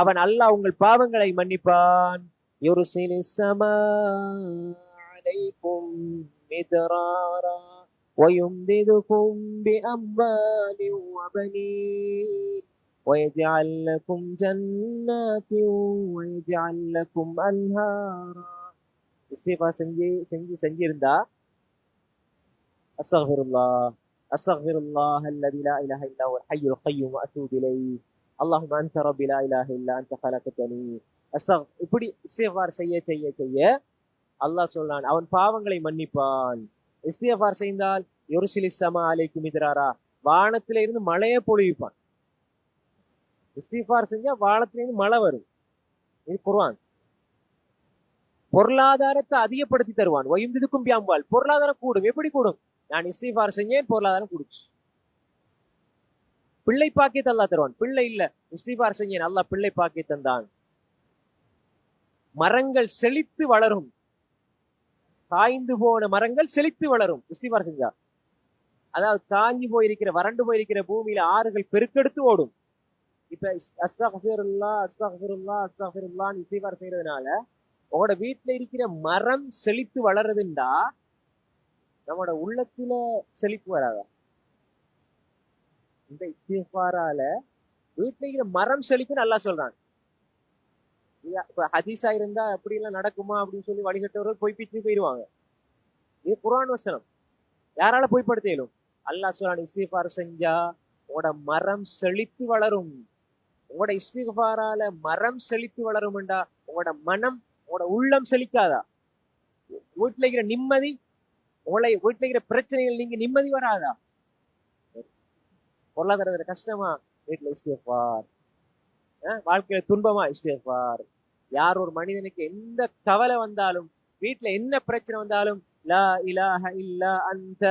அவன் அல்லாஹ் உங்கள் பாவங்களை மன்னிப்பான். யுர்சிலிஸ் ஸமா அலைக்கும் மித்ராரா ويمددكم بأموال وبنين ويجعل لكم جنات ويجعل لكم أنهارا. இஸ்திக்ஃபார் செஞ்சிருந்தா அஸ்தக்ஃபிருல்லாஹ் அஸ்தக்ஃபிருல்லாஹ் அல்லதி லா இலாஹ இல்லா ஹுவல் ஹய்யுல் கய்யூம் வ அத்தூபு இலைஹி அல்லாஹும்ம அன்த ரப்பி லா இலாஹ இல்லா அன்த கலக்தனி. இப்படி இஸ்திக்ஃபார் செய்ய செய்ய செய்ய அல்லாஹ் சொல்றான் அவன் பாவங்களை மன்னிப்பான். இஸ்திக்ஃபார் செய்தால் யுர்சிலிஸ் ஸமா அலைக்கும் மித்ராரா, வானத்தில இருந்து மழையை பொழிவிப்பான். இஸ்திக்ஃபார் செஞ்சா வானத்தில இருந்து மழை வரும். இது குர்ஆன். பொருளாதாரத்தை அதிகப்படுத்தி தருவான். வயும்திதுக்கும் பிஅம்வால், பொருளாதாரம் கூடும். எப்படி கூடும்? நான் இஸ்திக்ஃபார் செஞ்சேன், பொருளாதாரம் கூடுச்சு. பிள்ளை பாக்கியத்தை அல்லாஹ் தருவான். பிள்ளை இல்ல, இஸ்திக்ஃபார் செஞ்சேன், அல்லாஹ் பிள்ளை பாக்கிய தந்தான். மரங்கள் செழித்து வளரும். காய்ந்து போன மரங்கள் செழித்து வளரும் இஸ்திக்ஃபார் செஞ்சா. அதாவது காஞ்சி போயிருக்கிற வறண்டு போயிருக்கிற பூமியில ஆறுகள் பெருக்கெடுத்து ஓடும். இப்ப அஸ்தக்ஃபிருல்லா அஸ்தக்ஃபிருல்லா அஸ்தக்ஃபிருல்லான்னு இஸ்திக்ஃபார் செய்யறதுனால உங்களோட வீட்டுல இருக்கிற மரம் செழித்து வளருதுண்டா நம்மளோட உள்ளத்துல செழிப்பு வராதா? இந்த இஸ்திக்ஃபாரால வீட்டுல இருக்கிற மரம் செழிப்புன்னு நல்லா சொல்றாங்க. இப்ப ஹதீஸா இருந்தா அப்படி எல்லாம் நடக்குமா அப்படின்னு சொல்லி வழிகட்டவர்கள் பொய்ப்பிச்சு போயிடுவாங்க. இது குர்ஆன் வசனம். யாரால பொய்ப்படுத்த இயலும்? அல்லாஹ் சொல்றான், இஸ்திக்ஃபார் செஞ்சா உங்களோட மரம் செழித்து வளரும். உங்களோட இஸ்திக்ஃபாரால மரம் செழித்து வளரும்டா உங்களோட மனம், உங்களோட உள்ளம் செழிக்காதா? வீட்டுல இருக்கிற நிம்மதி, உங்களை வீட்டுல இருக்கிற பிரச்சனைகள் நீங்க நிம்மதி வராதா? பொருளாதார கஷ்டமா? வீட்டுல இஸ்திக்ஃபார். வாழ்க்கையில துன்பமா? இஸ்திக்ஃபார். யார் ஒரு மனிதனுக்கு எந்த கவலை வந்தாலும், வீட்டுல என்ன பிரச்சனை வந்தாலும், லா இலாஹ இல்லா அன்த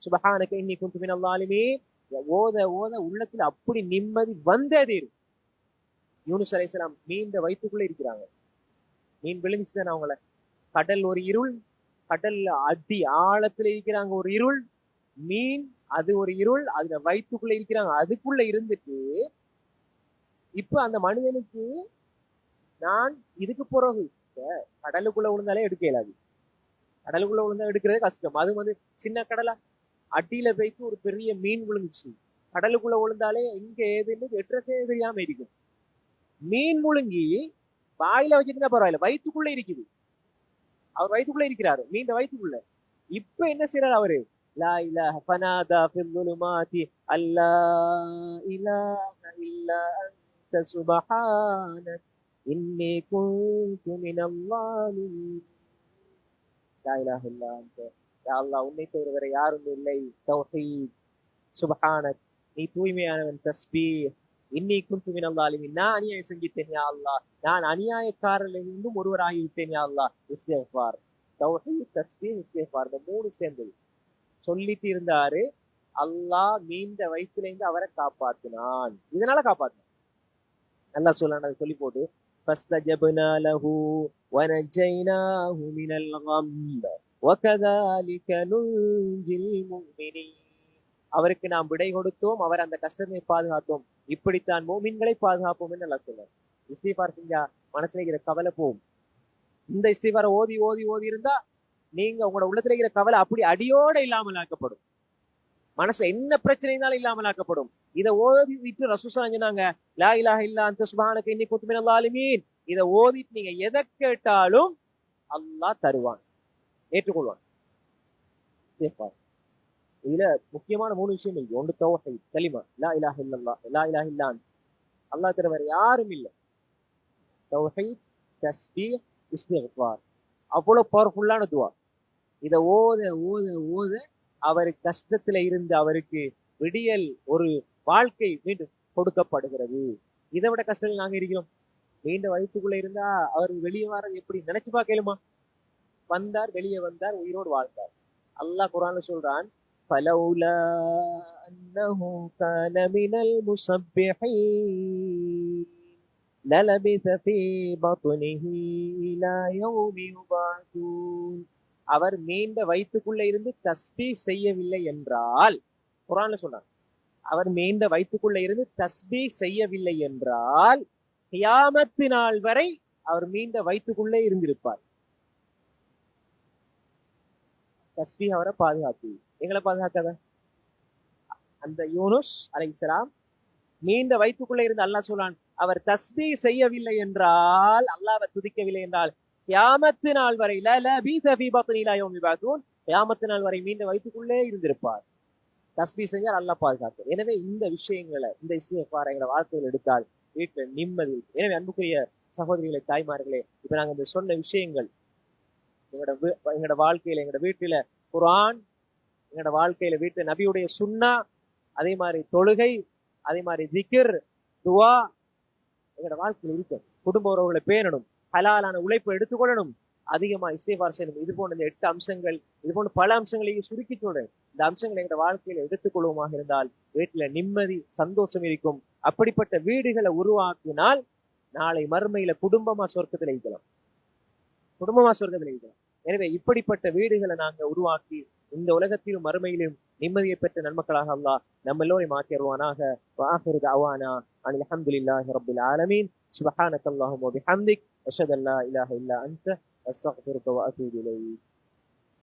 சுப்ஹானக இன்னி குன்து மினல் ஸாலிமீன் ஓத ஓத உள்ளத்துல அப்படி நிம்மதி வந்தே தீரும். யூனுஸ் அலைஹிஸ்ஸலாம் மீண்ட வயிற்றுக்குள்ள இருக்கிறாங்க. மீன் விழுந்துச்சுதானே அவங்கள. கடல் ஒரு இருள், கடல்ல அடி ஆழத்துல இருக்கிறாங்க ஒரு இருள், மீன் அது ஒரு இருள், அதுல வயிற்றுக்குள்ள இருக்கிறாங்க. அதுக்குள்ள இருந்துட்டு இப்ப அந்த மனிதனுக்கு நான் இதுக்கு பிறகு கடலுக்குள்ள விழுந்தாலே எடுக்க இயலாது. கடலுக்குள்ள விழுந்தா எடுக்கிறதே கஷ்டம். அது சின்ன கடலா, அடியில போய்க்கு ஒரு பெரிய மீன் விழுந்துச்சு. கடலுக்குள்ள விழுந்தாலே இங்க ஏதுன்னு எட்டுறதே தெரியாம இருக்கும். மீன் முழுங்கி வாயில வச்சுருந்தா பரவாயில்ல, வயிற்றுக்குள்ள இருக்குது. அவர் வயிற்றுக்குள்ள இருக்கிறாரு, மீன் வயிற்றுக்குள்ள. இப்ப என்ன செய்யறாரு அவரு? லா இலாஹ ஃபனாதா ஃபில் ஸுலுமாத்தி அல்லா இலாஹ இல்லா அன்த சுப்ஹானக இன்னி குன்து மினல் ஸாலிமீன். லா இலாஹ இல்லா அன்த, யா அல்லாஹ் உன்னை தவிர வேற யாரும் இல்லை. தௌஹீத். சுப்ஹானக், நீ தூய்மையானவன். தஸ்பீஹ். இன்னி குன்து மினல் ஸாலிமீன், நான் அநியாயம் செஞ்சிட்டேன் யா அல்லாஹ், நான் அநியாயக்காரர்களிலிருந்தும் ஒருவராகிவிட்டேன் யா அல்லாஹ். இஸ்திக்ஃபார், தௌஹீத், தஸ்பீஹ், இஸ்திக்ஃபார், இந்த மூணு சேர்ந்தது சொல்லிட்டு இருந்தாரு. அல்லாஹ் மீண்ட வயிற்றுல இருந்து அவரை காப்பாத்தினான். இதனால காப்பாத்தினான். நல்லா சொல்ல சொல்லி போட்டு فاستجبنا له ونجيناه من الغم وكذلك ننجي المؤمنين. அவருக்கு நாம் விடை கொடுத்தோம், அவர் அந்த கஷ்டத்தை பாதுகாத்தோம், இப்படித்தான் மோமின்களை பாதுகாப்போம் என்று நல்லா சொல்றார். இஸ்திக்ஃபார் செஞ்சா மனசுல இருக்கிற கவலை போகும். இந்த இஸ்திக்ஃபாரை ஓதி ஓதி ஓதி இருந்தா நீங்க உங்களோட உள்ளத்துல இருக்கிற கவலை அப்படி அடியோட இல்லாமல் ஆக்கப்படும். மனசுல என்ன பிரச்சனை இருந்தாலும் இல்லாமல் ஆக்கப்படும். இதை ஓதி விட்டு ரசூல் சொன்னாங்க, லா இலாஹ இல்லா அன்த சுப்ஹானக இன்னி குன்து மினல் ஸாலிமீன். இதை ஓதிட்டு நீங்க எதை கேட்டாலும் அல்லாஹ் தருவான், ஏற்றுக்கொள்வான். இதுல முக்கியமான மூணு விஷயம் இருக்கு. ஒன்று தௌஹீத், கலிமா லா இலாஹ இல்லல்லாஹ், லா இலாஹ இல்லா அன்த, அல்லாஹ் தவிர வேற யாரும் இல்லை. தௌஹீத், தஸ்பீஹ், இஸ்திக்ஃபார் அவ்வளவு பவர்ஃபுல்லான துவா. இதை ஓத ஓத ஓத அவருக்கு கஷ்டத்துல இருந்து அவருக்கு விடியல், ஒரு வாழ்க்கை மீண்டும் கொடுக்கப்படுகிறது. இதை விட கஷ்டத்தில் நாங்க இருக்கிறோம். மீண்ட வயிற்றுக்குள்ள இருந்தா அவர் வெளியே வர எப்படி நினைச்சு பார்க்கலுமா? வந்தார், வெளியே வந்தார், உயிரோடு வாழ்ந்தார். அல்லாஹ் குர்ஆன்ல சொல்றான், ஃபலௌலா அன்னஹு கான மினல் முஸப்பிஹீன் லலபிஸ ஃபீ பத்னிஹி இலா யௌமி யுபஅஸூன். அவர் மீண்ட வயிற்றுக்குள்ள இருந்து தஸ்பீஹ் செய்யவில்லை என்றால், குர்ஆன்ல சொல்றாங்க, அவர் மீண்ட வயிற்றுக்குள்ள இருந்து தஸ்பீஹ் செய்யவில்லை என்றால் கியாமத்து நாள் வரை அவர் மீண்ட வயிற்றுக்குள்ளே இருந்திருப்பார். தஸ்பீஹ் அவரை பாதுகாத்து, எங்களை பாதுகாக்காத? அந்த யூனுஸ் அலைஹிஸ்ஸலாம் மீண்ட வயிற்றுக்குள்ளே இருந்து அல்லாஹ் சொல்றான், அவர் தஸ்பீஹ் செய்யவில்லை என்றால், அல்லாஹ்வை துதிக்கவில்லை என்றால் கியாமத்து நாள் வரை லலபீஸ ஃபீ பத்னி இலா யௌமி யுபஅஸூன், கியாமத்து நாள் வரை மீண்ட வயிற்றுக்குள்ளே இருந்திருப்பார். தஸ்பீஹ் செஞ்சால் அல்லாஹ் பாதுகாத்தார். எனவே இந்த விஷயங்களை, இந்த இஸ்திக்ஃபாரை எங்களை வாழ்க்கையில் எடுத்தால் வீட்டுல நிம்மதி. எனவே அன்புக்குரிய சகோதரிகளை, தாய்மார்களே, இப்ப நாங்க இந்த சொன்ன விஷயங்கள் எங்களோட வாழ்க்கையில, எங்களோட வீட்டுல குர்ஆன், எங்களோட வாழ்க்கையில வீட்டுல நபியுடைய சுன்னா, அதே மாதிரி தொழுகை, அதே மாதிரி திக்ர், துவா எங்களோட வாழ்க்கையில் இருக்கும். குடும்ப உறவுகளை பேணணும், ஹலாலான உழைப்பை எடுத்துக்கொள்ளணும், அதிகமா இஸ்திக்ஃபார் செய்யணும். இது போன்ற இந்த 8 அம்சங்கள், இது போன்ற பல அம்சங்களையும் சுருக்கி சொல்றேன். இந்த அம்சங்களை எங்களோட வாழ்க்கையில எடுத்துக்கொள்வோமாக இருந்தால் வீட்டுல நிம்மதி, சந்தோஷம் இருக்கும். அப்படிப்பட்ட வீடுகளை உருவாக்கினால் நாளை மறுமையில குடும்பமா சொர்க்கத்தில் இருக்கலாம், குடும்பமா சொர்க்கத்தில் இருக்கலாம். எனவே இப்படிப்பட்ட வீடுகளை நாங்க உருவாக்கி இந்த உலகத்திலும் மறுமையிலும் நிம்மதியை பெற்ற நன்மக்களாக அல்லாஹ் நம்ம எல்லோரையும் ஆக்கிடுவானாக. وآخر دعوانا أن الحمد لله رب العالمين سبحانك اللهم وبحمدك أشهد أن لا إله إلا أنت أستغفرك وأتوب إليك.